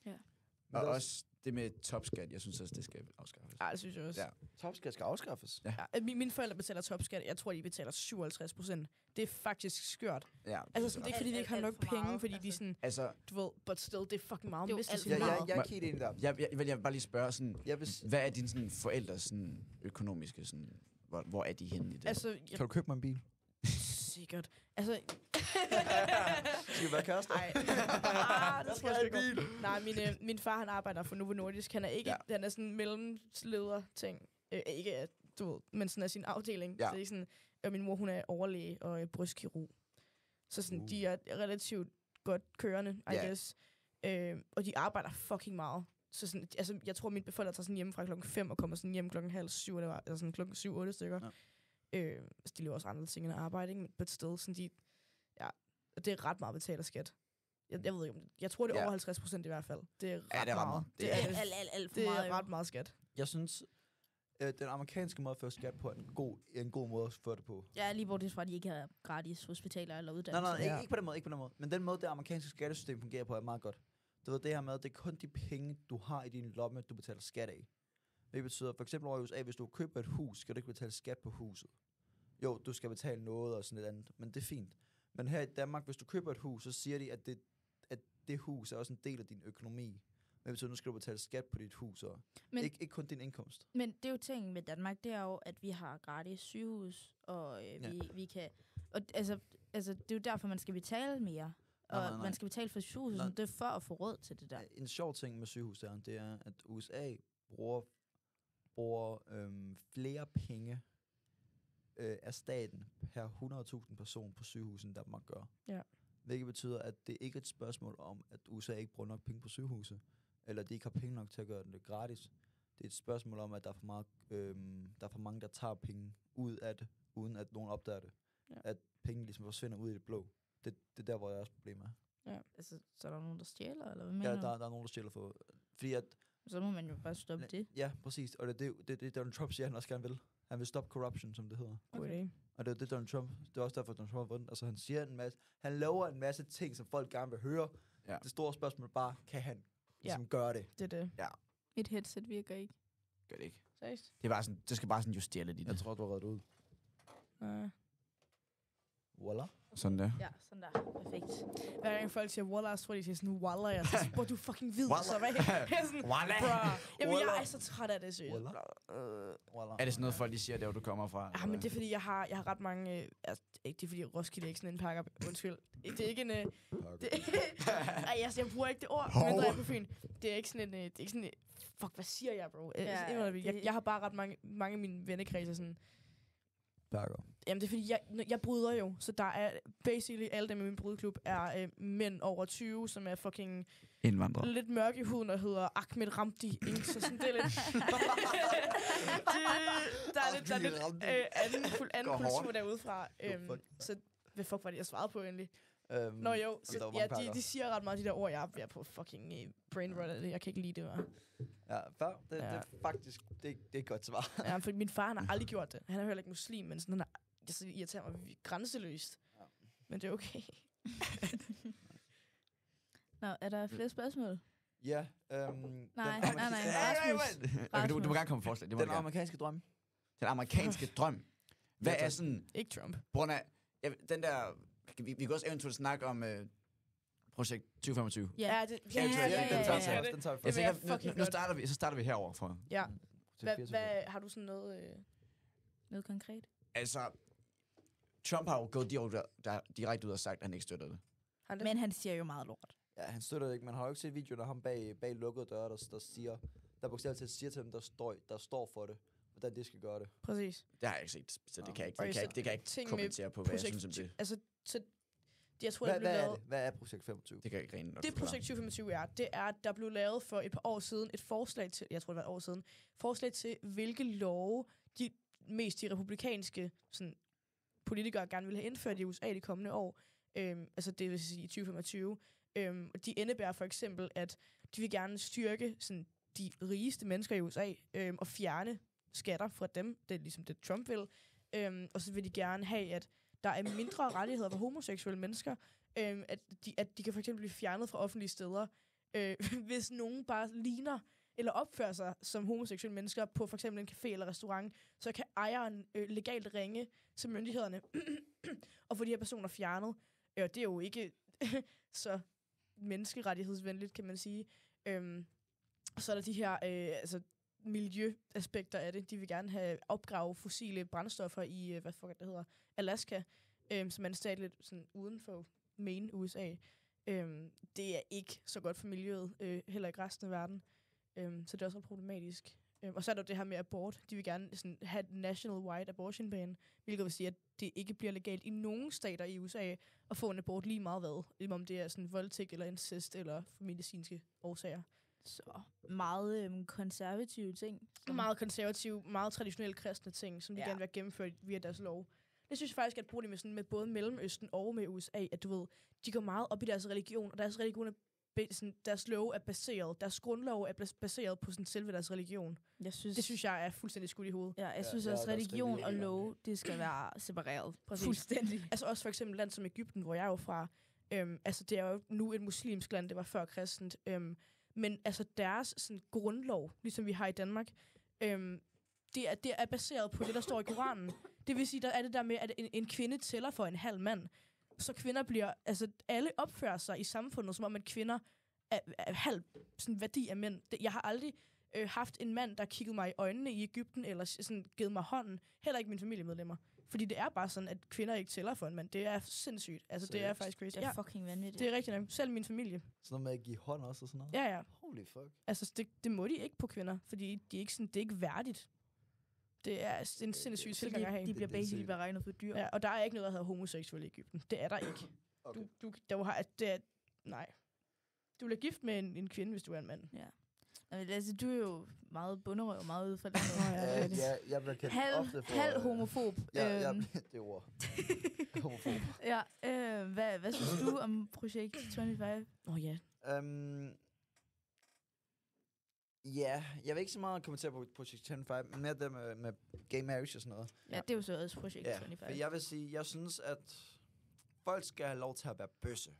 Ja. Men Og der er også det med topskat, jeg synes også, det skal afskaffes. Ej, det synes jeg også. Ja. Topskat skal afskaffes. Ja. Ja, mine forældre betaler topskat. Jeg tror, de betaler 57%. Det er faktisk skørt. Ja, Altså, sådan, det er ikke, fordi de ikke har Alt nok for penge, meget, fordi de altså. sådan, Altså, du ved, but still, det er fucking meget Det er jo at miste alt sin for Ja, meget. jeg er ikke helt enig der. jeg vil bare lige spørge sådan, Jeg vil, s- hvad er dine sådan, forældres sådan, økonomiske, sådan, hvor er de henne i det? Altså, kan du købe mig en bil? sikkert. Altså, Skal vi være kærester? ej. Det tror jeg sgu ikke. Nej, min far, han arbejder for Novo Nordisk. Han er ikke, han er sådan en mellemleder ting. Ikke, du ved, men sådan er sin afdeling. Ja. Så det er sådan, og min mor, hun er overlæge og brystkirurg. Så sådan, de er relativt godt kørende, I Ja. guess. Og de arbejder fucking meget. Så sådan, altså, jeg tror, mine forældre tager sådan hjemme fra 5 og kommer sådan hjem 6:30, eller sådan 7-8 stykker. Ja. Altså, de lever også andre ting end at arbejde, ikke? Men but still, sådan de... Ja, og det er ret meget betalt af skat. Jeg ved ikke, jeg tror, det er Ja. over 50% i hvert fald. Det er ret det er ret meget. meget. Det er, Alt for det meget. er jo. ret meget skat. Jeg synes, den amerikanske måde at føre skat på er en god måde at føre det på. Ja, lige bortset fra, at de ikke har gratis hospitaler eller uddannelse. Nej, Ja. ikke på den måde, ikke på den måde. Men den måde, det amerikanske skattesystem fungerer på, er meget godt. Du ved, det her med, at det er kun de penge, du har i din lomme, du betaler skat af. Det betyder, for eksempel over i USA, hvis du køber et hus, skal du ikke betale skat på huset. Jo, du skal betale noget og sådan et andet, men det er fint. Men her i Danmark, hvis du køber et hus, så siger de, at det hus er også en del af din økonomi. Det betyder, at nu skal du betale skat på dit hus, og Men- ikke kun din indkomst. Men det er jo ting med Danmark, det er jo, at vi har gratis sygehus, og vi kan... Og altså, det er jo derfor, man skal betale mere. Og Nej. man skal betale for sygehuset, Nej. det er for at få råd til det der. En sjov ting med sygehus det er, at USA bruger flere penge af staten per 100.000 person på sygehus, end Danmark gør. Ja. Hvilket betyder, at det ikke er et spørgsmål om, at USA ikke bruger nok penge på sygehuset, eller de ikke har penge nok til at gøre det gratis. Det er et spørgsmål om, at der er for mange, der tager penge ud af det, uden at nogen opdager det. Ja. At penge ligesom forsvinder ud i det blå. Det er der, hvor deres problem er. Altså, så er der nogen, der stjæler, eller hvad Ja, mener du? der er nogen, der stjæler for... Fordi at Så må man jo bare stoppe det. Ja, præcis. Og det Donald Trump siger, han også gerne vil. Han vil stoppe corruption, som det hedder. God idé. Og det er det, Donald Trump... Det er også derfor, Donald Trump har vundet. Altså, han siger en masse... Han lover en masse ting, som folk gerne vil høre. Ja. Det store spørgsmål er bare, kan han ligesom gøre det? Det er det. Et headset virker ikke. Gør det ikke. Seriøst? Det er bare sådan, det skal bare sådan justere lidt i Jeg det. tror, du har reddet ud. Nej. Voila. Sådan der. Ja, sådan der. Perfekt. Hver gang folk siger Wallah, så tror de siger sådan Wallah. Jeg siger, bro, du er fucking hvid, Wallah. så hvad? Jeg er sådan, Wallah. bruh. Jamen, jeg Wallah. er så træt af det, seriøst. Voila. Er det sådan noget, folk de siger, der hvor du kommer fra? Ja, men det er fordi, jeg har ret mange... altså, ikke det er fordi, Roskilde er ikke sådan en pakker. Undskyld. Det er ikke en... det, ej, jeg bruger ikke det ord, Hov. mindre jeg er på Fyn. Det er ikke sådan en... det er ikke sådan en fuck, hvad siger jeg, bro? Jeg har bare ret mange af mine vennekredser sådan... Burger. Jamen, det er fordi, jeg bryder jo. Så der er... Basically, alle dem i min brudklub er mænd over 20, som er fucking Indvandrer. lidt mørke i huden og hedder Ahmed Ramdi. Ikke? Så sådan, det er lidt... der er lidt anden Går kultur hårdt. derude fra. fuck. Så hvad fuck var det, jeg svarede på egentlig? Nå jo, der var så, mange ja, pakker. de siger ret meget de der ord, jeg er på fucking brain rot af det. Jeg kan ikke lide det, var. Ja, fair. Det Ja. er faktisk... Det er et godt svar. Ja, for min far, han har aldrig gjort det. Han er heller ikke muslim, men sådan, det irriterer mig grænseløst. Ja. Men det er okay. Nå, er der flere spørgsmål? Ja. Nej, den nej. amerikanske- Okay, du må gerne komme med forslag. Det må Den du gerne. amerikanske drøm. Den amerikanske drøm. Hvad er sådan... Ikke Trump. På grund af... Den der... Vi kan også eventuelt snakke om projekt 2025. Ja, det, Ja, Den tager vi ja. først. Den tager vi Jeg først. vil jeg tænker, fucking nu godt. starter vi herover for. Ja. Til 24. Har du sådan noget... Noget konkret? Altså, Trump har jo gået direkte ud og sagt, at han ikke støtter det. Han det? Men han siger jo meget lort. Ja, han støtter det ikke. Man har jo ikke set videoen af ham bag lukkede døre, der bogstaveligt talt siger til dem, der står for det, hvordan det skal gøre det. Præcis. Det har jeg ikke set, så det kan jeg ikke, Okay, det så kan jeg ikke ting med kommentere på, hvad jeg projekt- synes om det. Altså, så jeg tror, der blev Hvad er lavet... det? Hvad er projekt 25? Det kan jeg ikke rent nok Det projekt 2025 det er, at der blev lavet for et par år siden et forslag til, jeg tror det var et år siden, forslag til, hvilke love de republikanske sådan, politikere gerne ville have indført i USA de kommende år. Altså det vil sige i 2025. De indebærer for eksempel, at de vil gerne styrke sådan, de rigeste mennesker i USA og fjerne skatter fra dem. Det er ligesom det, Trump vil. Og så vil de gerne have, at der er mindre rettigheder for homoseksuelle mennesker, at de kan for eksempel blive fjernet fra offentlige steder, hvis nogen bare ligner eller opfører sig som homoseksuelle mennesker på for eksempel en café eller restaurant, så kan ejeren legalt ringe til myndighederne og få de her personer fjernet. Det er jo ikke så menneskerettighedsvenligt, kan man sige. Og så er der de her miljøaspekter af det. De vil gerne have opgrave fossile brændstoffer i, Alaska, som er en stat lidt sådan uden for Maine, USA. Det er ikke så godt for miljøet, heller ikke resten af verden. Så det er også problematisk. Og så er der det her med abort. De vil gerne sådan, have et national-wide abortion ban, hvilket vil sige, at det ikke bliver legalt i nogen stater i USA at få en abort lige meget hvad. Om det er sådan voldtægt eller incest eller for medicinske årsager. Så meget konservative ting. Meget konservative, meget traditionelle kristne ting, som de gerne vil have gennemført via deres lov. Det synes jeg faktisk er et problem med både Mellemøsten og med USA, at du ved, de går meget op i deres religion, og deres religion er deres lov er baseret, deres grundlov er baseret på sådan selve deres religion. Det synes jeg er fuldstændig skudt i hovedet. Ja, jeg synes også, religion og lov, det skal være separeret. Præcis. Fuldstændig. Altså også for eksempel et land som Egypten, hvor jeg er jo fra. Det er jo nu et muslimsk land, det var før kristent. Men altså deres sådan, grundlov, ligesom vi har i Danmark, det er baseret på det, der står i Koranen. Det vil sige, der er det der med, at en kvinde tæller for en halv mand. Så kvinder bliver, alle opfører sig i samfundet, som om at kvinder er halv sådan, værdi af mænd. Jeg har aldrig haft en mand, der kiggede mig i øjnene i Egypten, eller sådan, givet mig hånden. Heller ikke mine familiemedlemmer. Fordi det er bare sådan, at kvinder ikke tæller for en mand. Det er sindssygt. Det er faktisk crazy. Det er fucking vanvittigt. Det er rigtigt nok. Selv min familie. Sådan noget med at give hånd også og sådan noget? Ja. Holy fuck. Det må de ikke på kvinder, fordi det er ikke værdigt. Det er en sindssyg tilgang at have. De bliver basically beregnet for dyr. Ja, og der er ikke noget, der hedder homoseksuel i Egypten. Det er der ikke. Okay. Nej. Du bliver gift med en kvinde, hvis du er en mand. Ja. Altså, du er jo meget bunderøv og meget ude fra landet. Jeg bliver kendt ofte for... Halv homofob. Ja, det ord. Homofob. Ja, hvad synes du om projekt 25? Ja. Ja, jeg vil ikke så meget kommentere på Project 25, men mere det med gay marriage og sådan noget. Ja, det er jo så også Project 25. For jeg vil sige, jeg synes, at folk skal have lov til at være bøsse.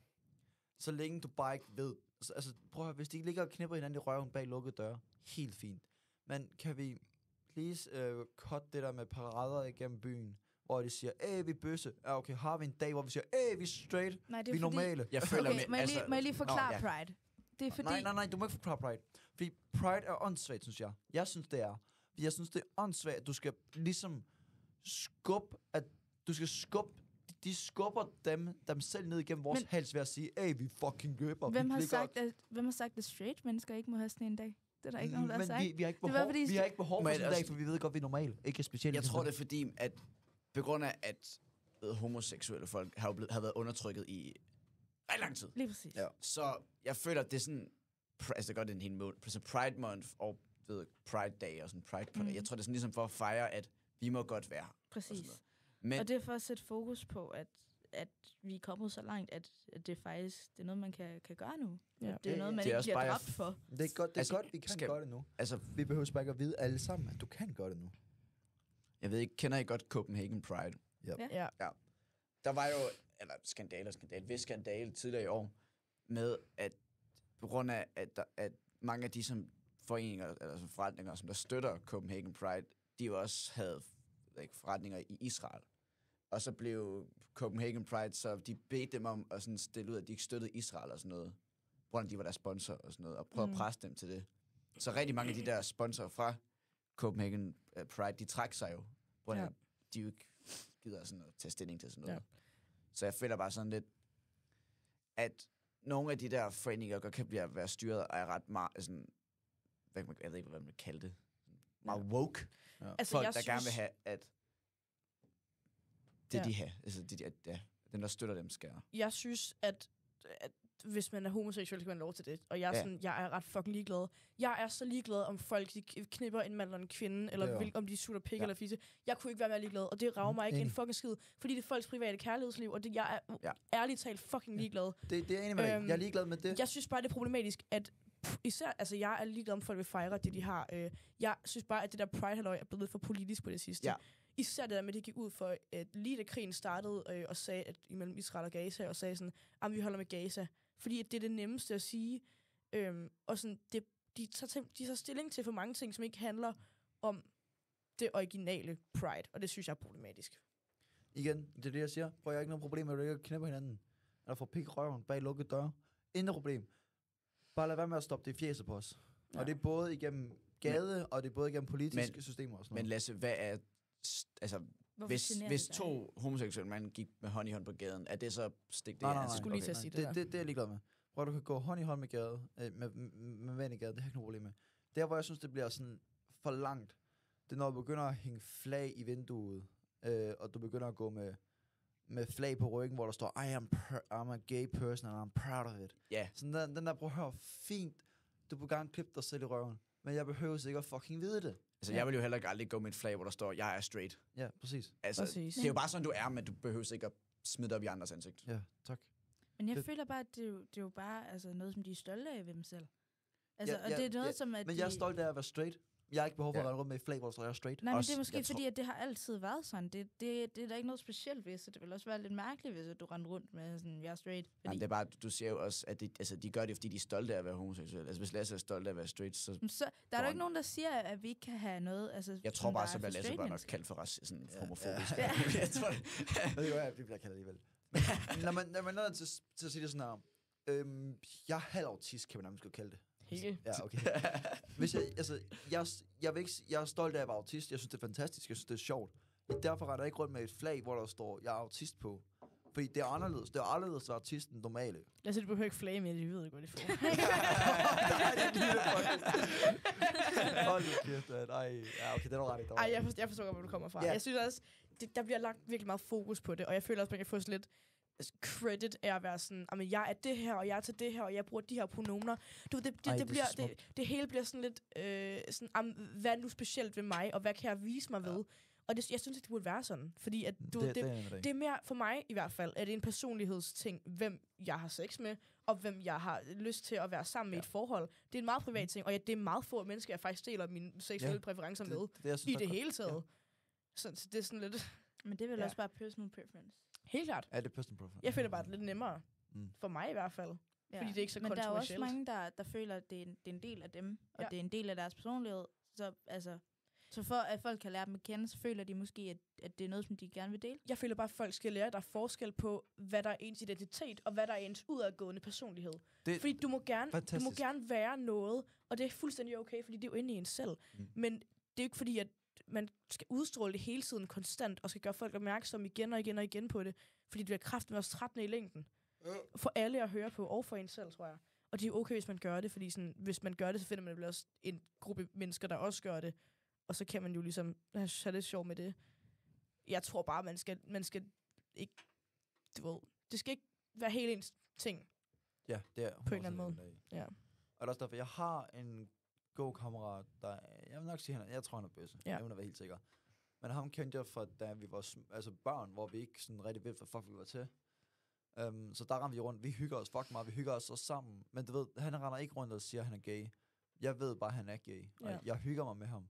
Så længe du bare ikke ved. Altså, prøv at høre, hvis de ligger og knipper hinanden i røven bag lukkede døre, helt fint. Men kan vi please cut det der med parader igennem byen, hvor de siger, vi er bøsse. Ja, okay, har vi en dag, hvor vi siger, vi er straight, nej, vi er normale. Jeg føler okay, må jeg lige forklare Pride? Det er fordi... Nej, du må ikke forklare Pride. Fordi Pride er åndssvagt, synes jeg. Jeg synes, det er. Jeg synes, det er åndssvagt, at du skal ligesom skubbe, de skubber dem selv ned igennem vores hals ved at sige, vi fucking løber. Hvem har sagt, at straight mennesker ikke må have sådan en dag? Det er der ikke nogen, der har sagt. Vi har ikke behov for sådan en dag, for vi ved godt, vi er normale. Ikke specielt. Jeg tror, det er fordi, at på grund af, at homoseksuelle folk har været undertrykket i ret lang tid. Lige præcis. Ja. Så jeg føler, at det er sådan, altså godt en hel måned, så Pride Month og Pride Day og sådan Pride. Jeg tror, det er sådan ligesom for at fejre, at vi må godt være. Præcis. Men, og det er for at sætte fokus på, at vi er kommet så langt, at det faktisk det er noget, man kan gøre nu. Ja. Det er noget, man ikke bliver dræbt for. Det er godt, vi kan gøre det nu. Altså, vi behøver bare ikke at vide alle sammen, at du kan gøre det nu. Jeg ved ikke, kender I godt Copenhagen Pride? Ja. Der var jo, skandale tidligere i år, med at på grund af, at mange af de som foreninger, eller som forretninger, som der støtter Copenhagen Pride, de jo også havde forretninger i Israel. Og så blev Copenhagen Pride, så de bedte dem om at sådan stille ud, at de ikke støttede Israel og sådan noget. På grund af, de var deres sponsor og sådan noget, og prøvede at presse dem til det. Så rigtig mange af de der sponsorer fra Copenhagen Pride, de trak sig jo. På grund af, de jo ikke gider sådan at tage stilling til sådan noget. Ja. Så jeg føler bare sådan lidt, at nogle af de der foreninger godt kan være styret af ret meget, sådan, jeg ved ikke, hvad man vil kalde det, meget woke. Ja. Altså, folk, der gerne vil have, at det de har, altså den der støtter dem, skal. Jeg synes, at hvis man er homoseksuel, kan man lov til det. Og jeg er ret fucking ligeglad. Jeg er så ligeglad, om folk de knipper en mand eller en kvinde, eller om de sutter pik eller fisse. Jeg kunne ikke være mere ligeglad, og det rager mig ikke en fucking skid, fordi det er folks private kærlighedsliv, og det, jeg er ærligt talt fucking ligeglad. Det er enig med dig. Jeg er ligeglad med det. Jeg synes bare, det er problematisk, at især, altså jeg er ligeglad, om folk vil fejre det, de har. Jeg synes bare, at det der Pride-halløj er blevet for politisk på det sidste. Ja. Især det der med, at de gik ud for, at lige da krigen startede, og sagde, at imellem Israel og Gaza, og sagde sådan, at vi holder med Gaza. Fordi at det er det nemmeste at sige. Og sådan, de tager stilling til for mange ting, som ikke handler om det originale Pride. Og det synes jeg er problematisk. Igen, det er det, jeg siger. Prøv, jeg har ikke noget problem med, at du ikke knæpper hinanden. Eller får pik i røven bag lukkede døre. Intet problem. Bare lad være med at stoppe det i fjeset på os. Ja. Og det er både igennem gade, og det er både igennem politiske systemer og sådan noget. Men Lasse, hvad er... Altså, hvis to homoseksuelle mænd gik med hånd i hånd på gaden, er det så stik det? Nej. Skulle lige til at sige det. Det er jeg ligeglad med. Prøv, du kan gå hånd i hånd med gade, med mænd i gade, det har jeg ikke noget problem med. Der, hvor jeg synes, det bliver sådan for langt, det er, når du begynder at hænge flag i vinduet, og du begynder at gå med flag på ryggen, hvor der står, I'm a gay person, and I'm proud of it. Ja. Yeah. Sådan den der, prøv at høre, fint, du vil gerne klippe dig selv i røven, men jeg behøver ikke at fucking vide det. Altså, jeg vil jo heller ikke aldrig gå med et flag, hvor der står, jeg er straight. Ja, præcis. Altså, præcis. Det er jo bare sådan, du er, men du behøver ikke at smide det op i andres ansigt. Ja, tak. Men jeg føler bare, at det er jo bare altså, noget, som de er stolte af ved dem selv. Altså, og det er noget, som at men jeg er stolt af at være straight. Jeg har ikke behov for at rende rundt med et flag, hvor der står, jeg er straight. Nej, men det er måske fordi, at det har altid været sådan. Det er der ikke noget specielt ved, så det vil også være lidt mærkeligt, hvis du render rundt med sådan, jeg er straight. Fordi... Jamen, det er bare, du siger jo også, at de gør det, fordi de er stolte af at være homoseksuelle. Altså, hvis Lasse er stolt af at være straight, så der er jo ikke nogen, der siger, at vi ikke kan have noget... Altså, jeg tror bare, så bliver Lasse bare nok kaldt for sådan homofobisk. Ja. Jeg tror det. Det er jo, vi bliver kaldt alligevel. Men når man er til at sige det sådan her, jeg er halv autist, kan man nærmest godt kalde det. Helt. Ja, okay. Hvis jeg er stolt af at være autist. Jeg synes, det er fantastisk. Jeg synes, det er sjovt. Derfor render jeg ikke rundt med et flag, hvor der står, jeg er autist på. Fordi det er anderledes. Det er anderledes at være autist end normale. Jeg synes, du behøver ikke flage med det. Vi ved ikke, hvad det får. Hold nu kæft, man. Ej, ja, okay, det er nok ret. Ej, jeg forstår godt, hvor du kommer fra. Ja. Jeg synes også, der bliver lagt virkelig meget fokus på det. Og jeg føler også, at man kan få sådan lidt credit af at være sådan, jamen jeg er det her, og jeg er til det her, og jeg bruger de her pronomer. Du ved, det hele bliver sådan lidt, hvad er nu specielt ved mig, og hvad kan jeg vise mig ved? Og jeg synes, det burde være sådan, fordi at, det er mere, for mig i hvert fald, at det er en personlighedsting, hvem jeg har sex med, og hvem jeg har lyst til at være sammen med i et forhold. Det er en meget privat ting, og det er meget få mennesker, jeg faktisk deler mine seksuelle præferencer med, i det hele taget. Så det er sådan lidt... Men det er vel også bare personal preference. Helt klart. Ja, det er personal preference. Jeg føler bare, det er lidt nemmere. For mig i hvert fald. Ja. Fordi det er ikke så kontroversielt. Men der er også mange, der føler, at det er en del af dem, og det er en del af deres personlighed. Så for at folk kan lære dem at kende, så føler de måske, at det er noget, som de gerne vil dele. Jeg føler bare, at folk skal lære, at der er forskel på, hvad der er ens identitet, og hvad der er ens udadgående personlighed. Fordi du må gerne være noget, og det er fuldstændig okay, fordi det er jo inde i en selv. Men det er ikke fordi, at man skal udstråle det hele tiden konstant, og skal gøre folk opmærksomme igen og igen og igen på det, fordi det bliver kraften også trættende i længden. For alle at høre på, og for en selv, tror jeg. Og det er okay, hvis man gør det, fordi sådan, hvis man gør det, så finder man også en gruppe mennesker, der også gør det. Og så kan man jo ligesom have det sjovt med det. Jeg tror bare, man skal ikke... Du ved, det skal ikke være helt ens ting. Ja, det er på en eller anden måde. Ja. Og det er også derfor, jeg har en god kammerat, der... Jeg vil nok sige, jeg tror, han er bøsse. Ja. Jeg vil være helt sikker. Men ham kendte jeg fra, da vi var børn, hvor vi ikke sådan rigtig ved, hvad fuck vi var til. Så der render vi rundt. Vi hygger os fucking meget. Vi hygger os så sammen. Men du ved, han render ikke rundt og siger, at han er gay. Jeg ved bare, at han er gay. Og jeg hygger mig med ham.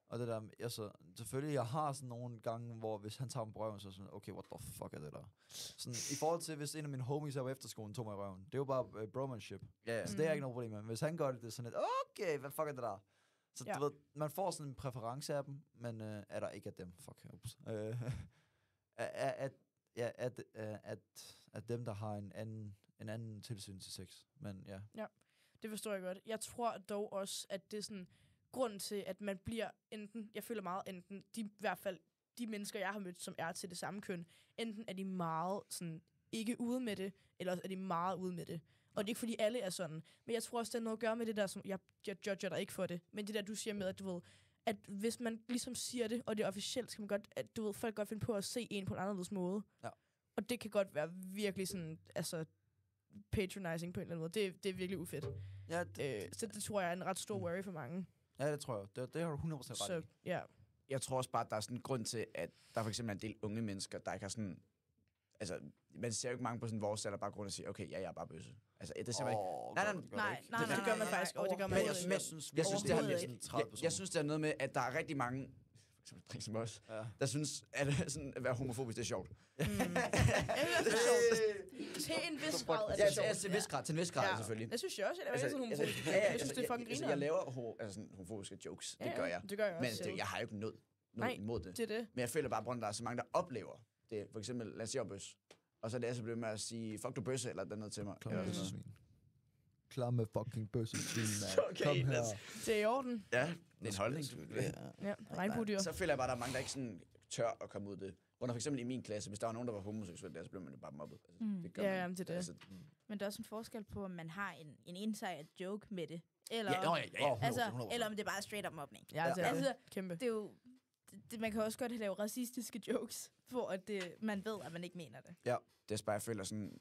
Og det der, altså, selvfølgelig, jeg har sådan nogle gange, hvor hvis han tager mig på røven, så er sådan, okay, what the fuck er det der? Sådan, i forhold til, hvis en af mine homies her på efterskolen tog mig i røven, det er jo bare bromanship. Yeah. Så det er ikke noget problem med. Hvis han gør det, det er sådan lidt, okay, hvad fuck er det der? Så du ved, man får sådan en præference af dem, men er der ikke af dem. Fuck, ups. At dem, der har en anden tilsyn til sex. Men ja. Ja, det forstår jeg godt. Jeg tror dog også, at det er sådan... Grunden til, at man bliver jeg føler meget i hvert fald de mennesker, jeg har mødt, som er til det samme køn, enten er de meget sådan, ikke ude med det, eller også er de meget ude med det. Og det er ikke, fordi alle er sådan. Men jeg tror også, det er noget at gøre med det der, som jeg judger dig ikke for det. Men det der, du siger med, at du ved, at hvis man ligesom siger det, og det er officielt, så kan man godt, at du ved, folk godt finde på at se en på en anderledes måde. Ja. Og det kan godt være virkelig sådan, altså, patronizing på en eller anden måde. Det er virkelig ufedt. Ja, så det tror jeg er en ret stor worry for mange. Ja, det tror jeg. Det har du 100% ret i. Ja. Jeg tror også bare, at der er sådan en grund til, at der for eksempel er en del unge mennesker, der ikke har sådan... Altså, man ser jo ikke mange på sådan vores alder, bare grund at sige, okay, jeg er bare bøsse. Altså, det er simpelthen... Nej, det gør man faktisk. Det gør man jeg synes, det er noget med, at der er rigtig mange... som os, Ja. der synes, at sådan, at være homofobisk, det er sjovt. Jeg synes, det er sjovt. Til en vis grad er Ja, det sjovt. til en vis grad, selvfølgelig. Jeg synes også, at jeg er sådan homofobisk. ja, Jeg synes, det er fucking altså, griner. jeg laver sådan homofobiske jokes. Det gør jeg. Det gør jeg Men også. jeg har jo ikke noget Nej, imod det. det er det. Men jeg føler bare, at der er så mange, der oplever det. For eksempel, lad os sige, bøs. Og så er det altså blevet med at sige, fuck du bøsse, eller noget til mig. Klar Eller med sådan svin. Klar med fucking bøssesvin, mand. Okay, Kom her. Det er i orden. Ja, det er en holdning. Ja, regnbuedyr. Så føler jeg bare, at der er mange, der ikke sådan tør at komme ud af det. Under for eksempel i min klasse, hvis der var nogen, der var homoseksuel, så blev man jo bare mobbet. Altså, det gør Ja, man. jamen, det er det. Altså, Men der er også en forskel på, om man har en inside joke med det. Eller, ja. altså, eller om det er bare straight up mobning. Ja, det er Altså, det. Kæmpe. det er jo... man kan også godt lave racistiske jokes, hvor at man ved, at man ikke mener det. Det er bare, jeg føler sådan,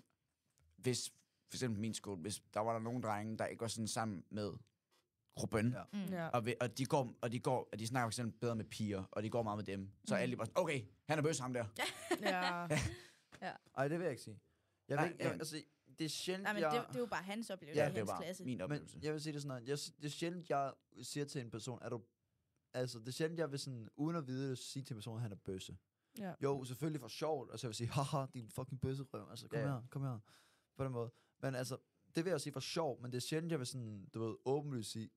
hvis, for eksempel på min skole, hvis der var der nogle drenge, der ikke var sådan sammen med gruppen, Ja. Ja. og de snakker for eksempel bedre med piger, og de går meget med dem, så er alle bare sådan, okay, han er bøs, ham der. Ja. Ej, det vil jeg ikke sige. Jeg vil ikke, altså, det er sjældent, Nej, men det er jo bare hans oplevelse Ja, i det er hans bare klasse. min Men oplevelse. jeg vil sige det sådan, det er sjældent, jeg siger til en person, det er sjældent, jeg vil sådan, uden at vide det, sige til en person, at han er bøsse. Ja. Jo, selvfølgelig for sjovt, og så vil jeg sige, haha, din fucking bøsserøv, altså kom her, på den måde. Men altså, det vil jeg sige for sjov, men det er sjældent, jeg vil sådan, du ved, åbenlyst sige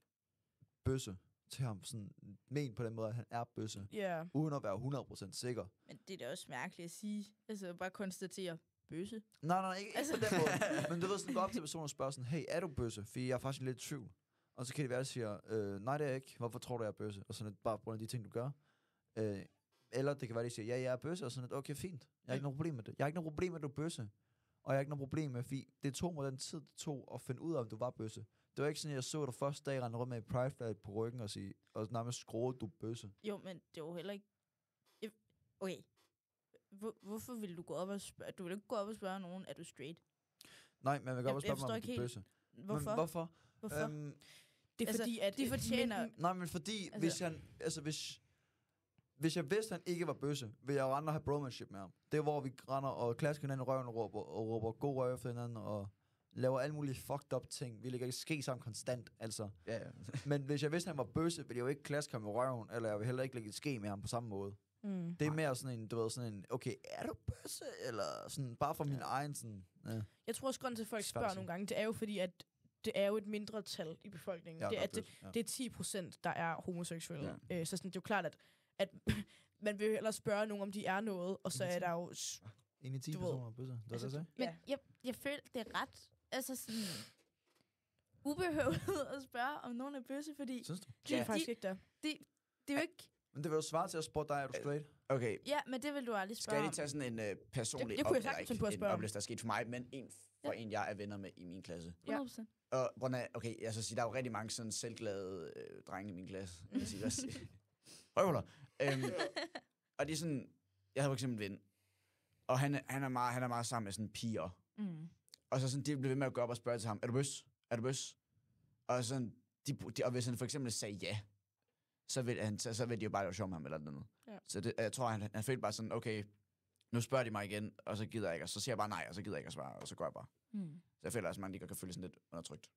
bøsse til ham, sådan, men på den måde, at han er bøsse, Ja. uden at være 100% sikker. Men det er da også mærkeligt at sige. Altså, bare konstatere bøsse. Nej, ikke på den måde. Men du ved, sådan, gå op til personen og spørge sådan, hey, er du bøsse? Fordi jeg er faktisk lidt i tvivl. Og så kan det være, at jeg siger, nej, det er jeg ikke. Hvorfor tror du, jeg er bøsse? Og sådan lidt, bare på grund af de ting, du gør. Eller det kan være, at de siger, ja, jeg er bøsse. Og sådan lidt, okay, fint. Jeg har ikke noget problem med det. Jeg har ikke noget problem med, at du er bøsse. Og jeg har ikke noget problem med, fordi det tog mig den tid, det tog at finde ud af, om du var bøsse. Det var ikke sådan, at jeg så dig første dag rende rundt med et pride flag på ryggen og sige, og nærmest skråede, du er bøsse. Jo, men det er jo heller ikke... Okay. Hvorfor vil du gå op og spørge... Du vil ikke gå op og spørge nogen, er du straight? Nej, men jeg vil godt Jeg spørge mig, forstår om ikke du er helt. bøsse. Hvorfor? Men hvorfor? Hvorfor? Det er Altså, fordi, at... de fortjener- Nej, men fordi, Altså- hvis jeg vidste, at han ikke var bøsse, ville jeg rende og have bromanship med ham. Det er, hvor vi render og klasker hinanden i røven og råber god røv for hinanden, og laver alle mulige fucked up ting. Vi ligger ikke ske sammen konstant, altså. Ja. Men hvis jeg vidste, at han var bøsse, ville jeg jo ikke klaske ham i røven, eller jeg ville heller ikke lægge et ske med ham på samme måde. Mm. Det er mere sådan en, du ved, sådan en, okay, er du bøsse? Eller sådan, bare for min egen sådan, ja. Jeg tror også, grunden til, at folk Svært at spørger sige. nogle gange, det er jo fordi, at det er jo et mindre tal i befolkningen. Ja, Det der er, er bøsse, ja. det er 10%, der er homoseksuelle. Ja. Så sådan, det er jo klart, at man vil jo hellere spørge nogen, om de er noget, og så er der jo... En i 10 Du ved, personer er bøsse. Det var det, jeg sagde? Men Ja. jeg føler, det er ret... Altså sådan... ubehøvet at spørge, om nogen er bøsse, fordi... Synes du? Det er Ja. faktisk ikke der. Det er jo ikke... Men det vil jo svare til at spørge dig, er du straight? Okay, Ja, men det vil du aldrig spørge skal jeg om. lige tage sådan en personlig Det kunne jeg sagtens finde på at en spørge om. oplevelse, der er sket for mig, men en, jeg er venner med i min klasse. 100%. Og på grund af, okay, jeg så sige, der er jo rigtig mange sådan selvglade drenge i min klasse. Jeg siger også. Røvhuller. Og det er sådan, jeg havde for eksempel en ven, og han er meget sammen med sådan piger. Mm. Og så sådan, de blev ved med at gå op og spørge til ham, er du bøs? Er du bøs? Og sådan, og hvis han for eksempel sagde ja, så vil de jo bare lave sjov med ham eller noget. Ja. Så det, jeg tror, han følte bare sådan, okay, nu spørger de mig igen, og så gider jeg ikke, og så siger jeg bare nej, og så gider jeg ikke at svare, og så går jeg bare. Mm. Så jeg føler også, at mange de kan føle sådan lidt undertrykt.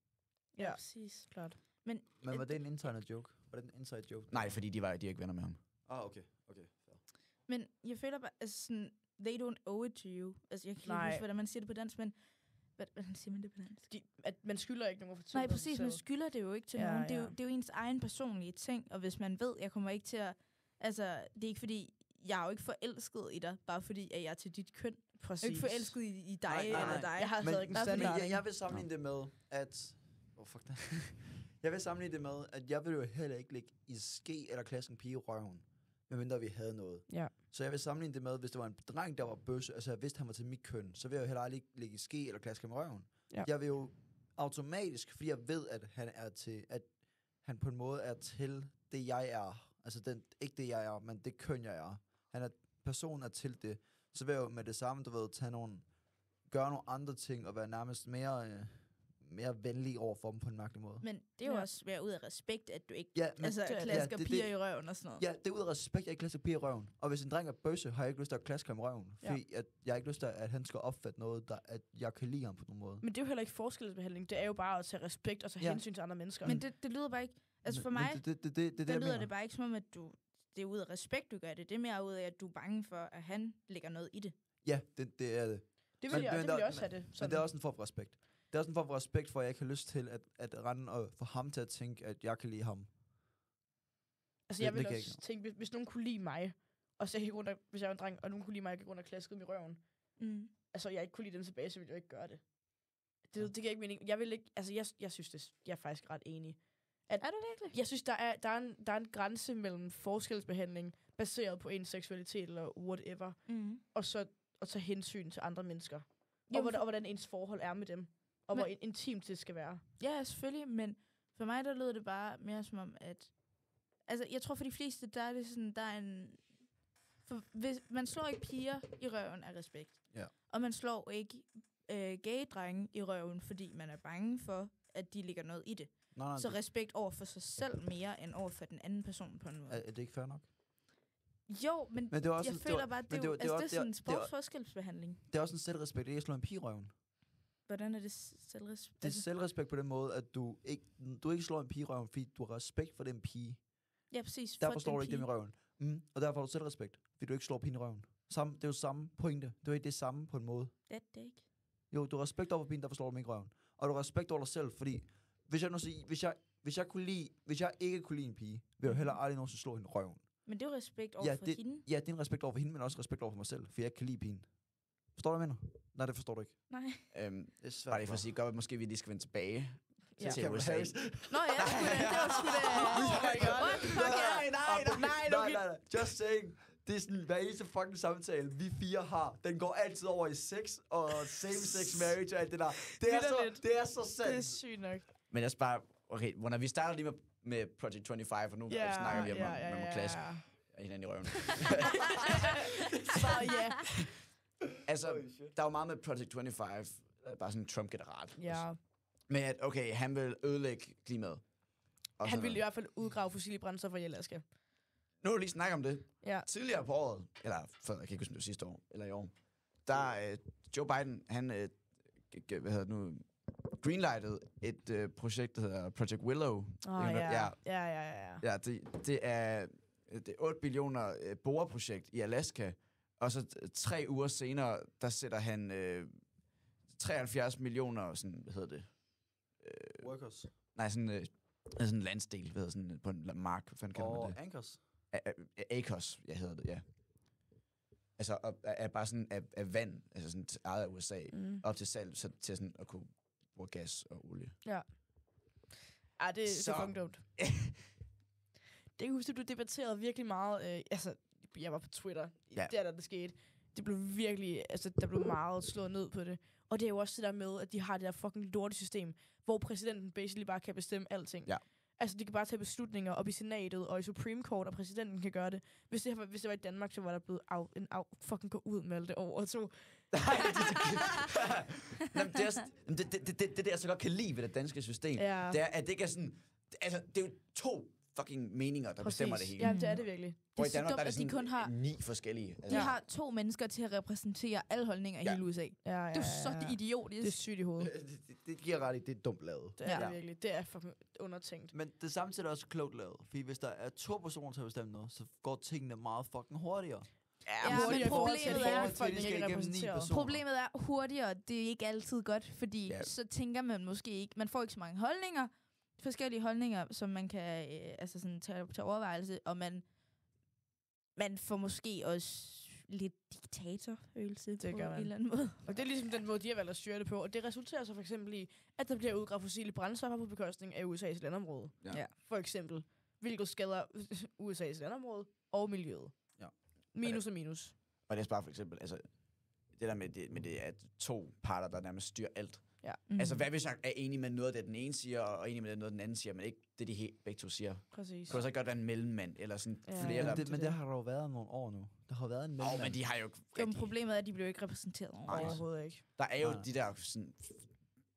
Ja, præcis. klart. Men Men var det en interne joke? Var det en inside joke? Nej, fordi de er ikke venner med ham. Okay. Fair. Men jeg føler bare, altså sådan, they don't owe it to you. Altså, jeg kan ikke Nej. huske, hvordan man siger det på dansk, men hvordan siger man det på dansk? At man skylder ikke nogen at fortælle Nej, om præcis, sig man selv. skylder det jo ikke til Ja, nogen. Det er, ja. det er jo ens egen personlige ting, og hvis man ved, jeg kommer ikke til at... Altså, det er ikke fordi, jeg er jo ikke forelsket i dig, bare fordi, at jeg er til dit køn. Præcis. Jeg er ikke forelsket i dig Nej, nej, eller nej. dig. Jeg har stadig ikke en bare fordi- standard. jeg vil sammenligne det med, at... fuck det. Jeg vil sammenligne det med, at jeg vil jo heller ikke ligge i ske eller klaske en pige i røven, medmindre vi havde noget. Ja. Så jeg vil sammenligne det med, hvis det var en dreng, der var bøsse, altså jeg vidste, han var til mit køn, så vil jeg jo heller aldrig ligge i ske eller klaske ham i røven. Ja. Jeg vil jo automatisk, fordi jeg ved, at han er til, at han på en måde er til det, jeg er. Altså ikke det, jeg er, men det køn, jeg er. Personen er til det. Så vil jeg jo med det samme, du ved, gøre nogle andre ting, og være nærmest mere venlig over for dem på en mærkelig måde. Men det er jo Ja. også være ud af respekt, at du ikke Ja, men altså, det er- klasker det- piger i røven og sådan noget. Ja, det er ud af respekt, jeg ikke klasker piger i røven. Og hvis en dreng er bøsse, har jeg ikke lyst til at klaske ham i røven. Fordi at jeg har ikke lyst til, at han skal opfatte noget, at jeg kan lide ham på nogen måde. Men det er jo heller ikke forskelsbehandling. Det er jo bare at tage respekt og tage Ja. hensyn til andre mennesker. Men det lyder bare ikke... Altså for mig, det, der jeg lyder mener. det bare ikke som om, at du... det er ud af respekt, du gør det. Det er mere ud af, at du er bange for, at han lægger noget i det. Ja, det er det. Det vil jeg også have det. Men det er også en form for respekt. Det er også en form for respekt, for at jeg ikke har lyst til at rende og få ham til at tænke, at jeg kan lide ham. Altså, jeg vil også tænke, hvis nogen kunne lide mig, og så hvis jeg var en dreng, og nogen kunne lide mig, og gik rundt og klaskede mig i røven. Altså, jeg ikke kunne lide dem tilbage, så ville jeg ikke gøre det. Det giver ikke mening. Jeg vil ikke, altså, jeg synes det, jeg er faktisk ret enig. Er det virkelig? Jeg synes, der er en grænse mellem forskelsbehandling, baseret på ens seksualitet, eller whatever, og så at tage hensyn til andre mennesker. Og hvordan ens forhold er med dem. Og hvor intimt det skal være. Ja, selvfølgelig, men for mig, der lød det bare mere som om, at... Altså, jeg tror for de fleste, der er det sådan, der er en... For hvis, man slår ikke piger i røven af respekt. Ja. Og man slår ikke gay drenge i røven, fordi man er bange for, at de ligger noget i det. Nej, så respekt over for sig selv mere, end over for den anden person på en måde. Er det ikke fair nok? Jo, men det også jeg føler bare, det er sådan en sportsforskelsbehandling. Det er også en selvrespekt, ikke at slå en pige i røven. Hvordan er det selvrespekt? Det er selvrespekt på den måde, at du ikke slår en pige i røven, fordi du har respekt for den pige. Ja, præcis. Derfor slår du ikke dem i røven. Og derfor har du selvrespekt, fordi du ikke slår pigen i røven. Det er jo samme pointe. Det er ikke det samme på en måde. Det er det ikke. Jo, du har respekt over pigen, derfor slår du dem ikke i røven. Og du har respekt over dig selv, fordi hvis jeg ikke kunne lide en pige, vil jeg heller aldrig nogensinde slå hende i røven. Men det er jo respekt over for hende. Ja, det er en respekt over for hende, men også respekt over for mig selv, for jeg ikke kan lide pigen. Forstår du, hvad jeg mener? Nej, det forstår du ikke. Nej. Det er svært. Bare lige for at sige, godt, måske vi lige skal vende tilbage til Nå USA. ja, det var sgu da... Oh my god. Nej. Just saying. Det er sådan, hver eneste fucking samtale, vi 4 har, den går altid over i sex og same-sex marriage og alt det der. Det er så sandt. Det er sygt nok. Men jeg bare, okay, når vi starter lige med Project 25, og nu snakker vi om, at man må klaske hinanden i røven. Så ja. Altså, der er jo meget med Project 25, bare sådan Trump generelt. Ja. Men at, okay, han vil ødelægge klimaet. Han ville i hvert fald udgrave fossile brændstoffer i Alaska. Nu har du lige snakket om det. Ja. Tidligere på året, eller før, jeg kan ikke huske, det var sidste år, eller i år, der Joe Biden, han, greenlightet et projekt, der hedder Project Willow. Ja, det er 8 billioner boreprojekt i Alaska, og så 3 uger senere, der sætter han 73 millioner, sådan, hvad hedder det? Workers. Nej, sådan en landsdel, hvad hedder sådan, på en mark, hvad fanden kalder man det? Anchors. Acres, hedder det, ja. Altså, er bare sådan af vand, altså sådan ejet af USA, op til salg, så til sådan at kunne bruge gas og olie. Ja. Det er fucking dumt. Det kan huske, at du debatterede virkelig meget, jeg var på Twitter, der skete. Det blev virkelig, der blev meget slået ned på det. Og det er jo også det der med, at de har det der fucking lortesystem, hvor præsidenten basically bare kan bestemme alting. Ja. Altså, de kan bare tage beslutninger op i senatet og i Supreme Court, og præsidenten kan gøre det. Hvis det var i Danmark, så var der blevet fucking gå ud med alt det over to. Det der, jeg så godt kan lide ved det danske system, det er, at det ikke er sådan... Altså, det er jo 2 fucking meninger, der bestemmer det hele. Ja, det er det virkelig. Og i Danmark, der er det sådan, de kun har 9 forskellige. Altså. De har 2 mennesker til at repræsentere alle holdninger i hele USA. Det er jo så idiotisk. Det er sygt i hovedet. Det giver ret i, det er dumt lavet. Det er det virkelig. Det er fucking undertænkt. Men det samtidig også klogt lavet. Fordi hvis der er 2 personer til at bestemme noget, så går tingene meget fucking hurtigere. Men problemet er hurtigere. Det er ikke altid godt, fordi så tænker man måske ikke... Man får ikke så mange holdninger, forskellige holdninger, som man kan sådan tage overvejelse, og man får måske også lidt diktatorfølelse på en eller anden måde. Og det er ligesom den måde, de har valgt at styre det på, og det resulterer så for eksempel i, at der bliver udgravet fossile brændstoffer på bekostning af USA's landområde. Ja. For eksempel, hvilket skader USA's landområde og miljøet. Ja. Minus og minus. Og det er bare for eksempel, altså, det der med det at 2 parter, der nærmest styrer alt. Ja. Altså, hvad hvis jeg er enig med noget af det, den ene siger, og enig med noget, den anden siger, men ikke det, de begge to siger? Præcis. Det kunne så godt være en mellemmand, eller sådan flere... Men det har der jo været nogle år nu. Der har været en mellemmand. Men de har jo... Men problemet er, at de bliver ikke repræsenteret overhovedet ikke. Der er jo de der sådan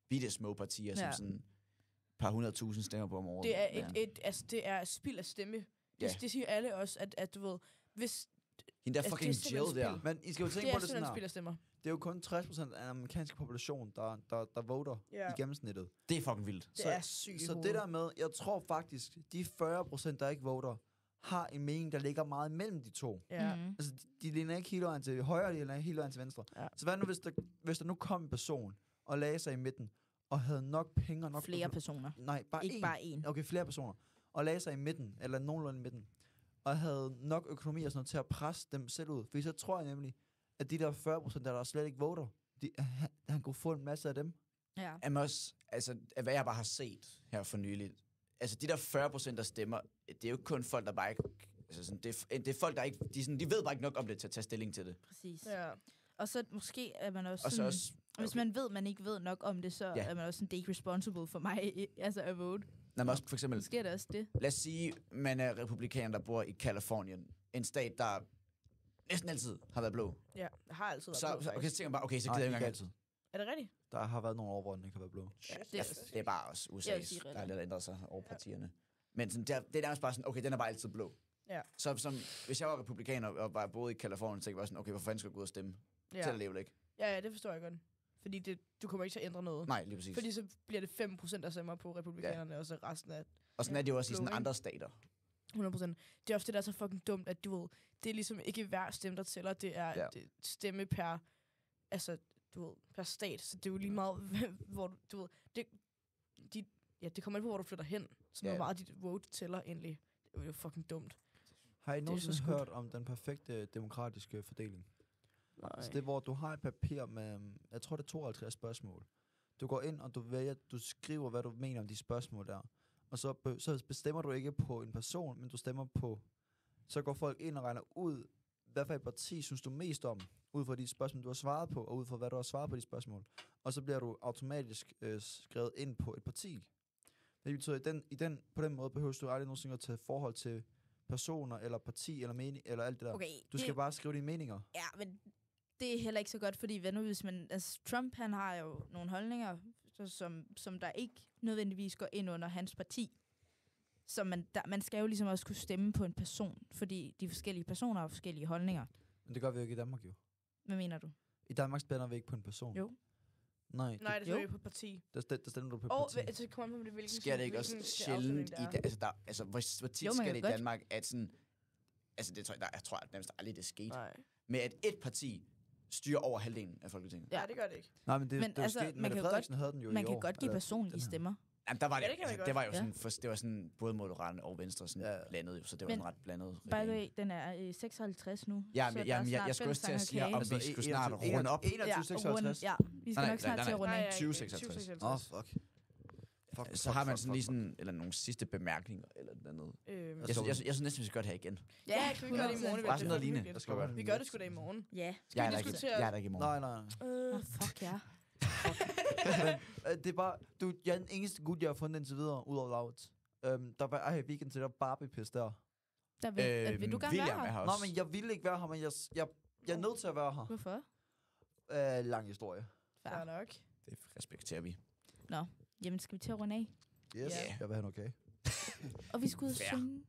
bitte små partier, som sådan et par 100.000 stemmer på om året. Det er spild af stemme. Det siger alle også, at du ved, hvis... Hende der fucking Jill der. Men I skal jo tænke på det sådan her. Stemmer. Det er jo kun 60% af den amerikanske population, der voter i gennemsnittet. Det er fucking vildt. Det er sygt. Så det der med, jeg tror faktisk, de 40%, der ikke voter, har en mening, der ligger meget mellem de to. Ja. Altså, de ligner ikke hele vejen til højre, de ligner ikke hele vejen til venstre. Ja. Så hvad nu, hvis der nu kom en person og lagde sig i midten, og havde nok penge og nok... Flere personer. Nej, bare Ikke én. bare én. Okay, flere personer. Og lagde sig i midten, eller nogenlunde i midten, og havde nok økonomi og sådan noget til at presse dem selv ud. For så tror jeg nemlig, at de der 40%, der slet ikke voter, han kunne få en masse af dem. Ja. Jamen også, altså, hvad jeg bare har set her for nylig, altså de der 40%, der stemmer, det er jo ikke kun folk, der bare ikke, altså sådan, det er folk, der ikke, de ved bare ikke nok om det til at tage stilling til det. Præcis. Ja. Og så måske er man også Og så sådan, også, hvis man ved, man ikke ved nok om det, så Ja. er man også sådan, det er ikke responsible for mig, altså at vote. når man også for eksempel, Sker det også det? lad os sige, man er republikaner, der bor i Kalifornien, en stat, der næsten altid har været blå. Ja, det har altid været Så, blå, så, okay, faktisk. så tænker man bare, okay, så Nej, gider jeg ikke ikke altid. engang. Er det rigtigt? Der har været nogle år, hvor den ikke har været blå. Det er bare også Jeg vil USA's, sige der har rigtigt. lidt ændret sig over partierne. Men sådan, det er nærmest bare sådan, okay, den er bare altid blå. Ja. Så som, hvis jeg var republikaner og bare boede i Kalifornien, så tænkte jeg bare sådan, okay, hvor fanden skal jeg gå ud og stemme? Ja. Til alligevel ikke. Ja, det forstår jeg godt. Fordi du kommer ikke til at ændre noget. Nej, lige præcis. Fordi så bliver det 5%, der stemmer på republikanerne, og så resten af Og sådan er det jo også i blå, sådan ikke? andre stater. 100%. Det er også det, der er så fucking dumt, at du ved, det er ligesom ikke hver stemme, der tæller. Det er Ja. det stemme per, altså, du ved, per stat. Så det er jo lige meget, hvor du ved, det kommer ind på, hvor du flytter hen. Så Ja. hvor meget dit vote tæller egentlig. Det er jo fucking dumt. Har I så nogensinde skudt. hørt om den perfekte demokratiske fordeling? Så det er, hvor du har et papir med, jeg tror det er 52 spørgsmål. Du går ind, og du skriver, hvad du mener om de spørgsmål der. Og så bestemmer du ikke på en person, men du stemmer på, så går folk ind og regner ud, hvad for et parti synes du mest om, ud fra de spørgsmål, du har svaret på, og ud fra, hvad du har svaret på de spørgsmål. Og så bliver du automatisk skrevet ind på et parti. Det betyder, på den måde behøver du aldrig nogensinde at tage forhold til personer, eller parti, eller mening, eller alt det der. Okay, Du skal bare skrive dine meninger. Ja, men det er heller ikke så godt, fordi hvad nu hvis man... Altså, Trump, han har jo nogle holdninger, som der ikke nødvendigvis går ind under hans parti. Så man skal jo ligesom også kunne stemme på en person, fordi de forskellige personer har forskellige holdninger. Men det gør vi jo ikke i Danmark, jo. Hvad mener du? I Danmark spænder vi ikke på en person. Jo. Nej, Nej, det Jo. er jo på et parti. der stemmer du på et Og parti. så kommer man på, hvilken Sker det ikke også hvilken sjældent i afstemning det er. altså hvor tit Jo, man sker kan det i godt. Danmark, at sådan, altså det tror jeg tror at nærmest aldrig det skete, Nej. med at et parti styrer over halvdelen af Folketinget. Ja, det gør det ikke. Nej, men det Men er jo altså, sket. man Mette kan jo Frederiksen havde den jo Man i kan år. godt give Eller personlige den her. stemmer. Jamen, der var Ja, det, det kan vi altså, godt. det var jo Ja. sådan, det var sådan både Moderaterne og Venstre sådan Ja. blandet jo, så det var Men- en ret blandet By the regering. way, den er 56 nu. Ja, så men, der er jamen, snart jeg skulle også til at sige, kage. om Altså, vi skulle snart runde op. 21, 56. Ja, vi skal Nej, nok snart nej, til at runde nej. af. 2056. Fuck. Så har man sådan lige sådan, eller nogle sidste bemærkninger, eller noget andet. Jeg synes næsten, vi skal gøre det her igen. Ja, kan vi gøre det i morgen? 100%. Bare sådan noget lignende. hyggeligt. Der skal gøre det. Vi gør det sgu da i morgen. Ja. Jeg er vi der ikke, diskutere- jeg er der ikke i morgen. Nej. Fuck ja. Det er bare, jeg er den eneste gut, jeg har fundet indtil videre, udover Laurits. Der var her i weekend til der Barbie-pis der. Der vil du gerne William være er her? her Nå, også. men jeg ville ikke være her, men jeg er nødt til at være her. Hvorfor? Lang historie. Fair Ja. nok. Det respekterer vi. Jamen, skal vi til at runde af? Yes, Ja. jeg vil have en okay. Og vi skal ud og Fair. synge.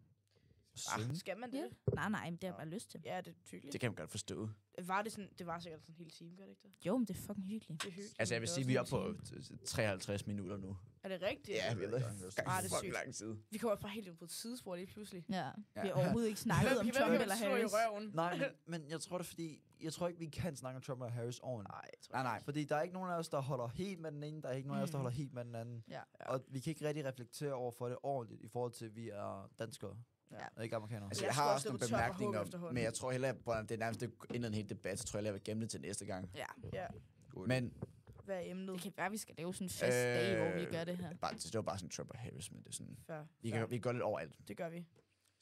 Skal man det? Ja. Nej, men det har jeg bare lyst til. Ja, det er hyggeligt. Det kan man godt forstå. Var det sådan, det var sikkert sådan en hel time, gør det ikke det? Jo, men det er fucking hyggeligt. Det er hyggeligt. Altså, jeg men vil det sige, er vi er også oppe en time. på 53 minutter nu. Er det rigtigt? Ja, vi er det er det fucking sygt. lang tid. Vi kommer bare helt ud på et sidespor lige pludselig. Ja. Ja. Vi har overhovedet ikke snakket om Vi Trump eller slå i Harris. røven. Nej, men jeg tror det er fordi, jeg tror ikke, vi kan snakke om Trump og Harris ordentligt. Nej, jeg tror Nej. Fordi der er ikke nogen af os, der holder helt med den ene, der er ikke nogen af os, der holder helt med den anden. Ja. Og vi kan ikke rigtig reflektere over for det ordentligt, i forhold til, at vi er danskere, Ja. og ikke amerikanere. Altså, Jeg jeg tror har også, også nogle det er tør for bemærkninger, håb efterhånden. men jeg tror hellere, at det er nærmest inden en hel debat, så tror jeg hellere, at jeg vil gemme det til næste gang. Ja. Ja, Men hvad er emnet? Det kan være, vi skal lave sådan en fast dag, hvor vi gør det her. det var bare sådan Trump og Harris, men det er sådan... Fair. Vi Fair. kan, vi kan gøre lidt overalt. Det gør vi. Jeg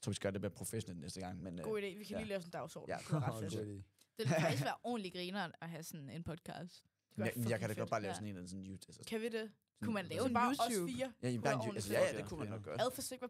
tror, vi skal gøre det mere professionelt næste gang, men... God idé. Vi kan ja. lige lave sådan en dagsorden. Ja. Det er ret fedt. Det Det vil faktisk være ordentligt griner at have sådan en podcast. Det jeg, kunne være jeg kan da fucking godt bare lave Ja. sådan en eller sådan YouTube. Altså, Kan vi det? Kunne man lave så en bare YouTube? os fire? ja, Kunne bare være en, altså, ordentligt ja, det kunne man nok godt. Ad for Sigma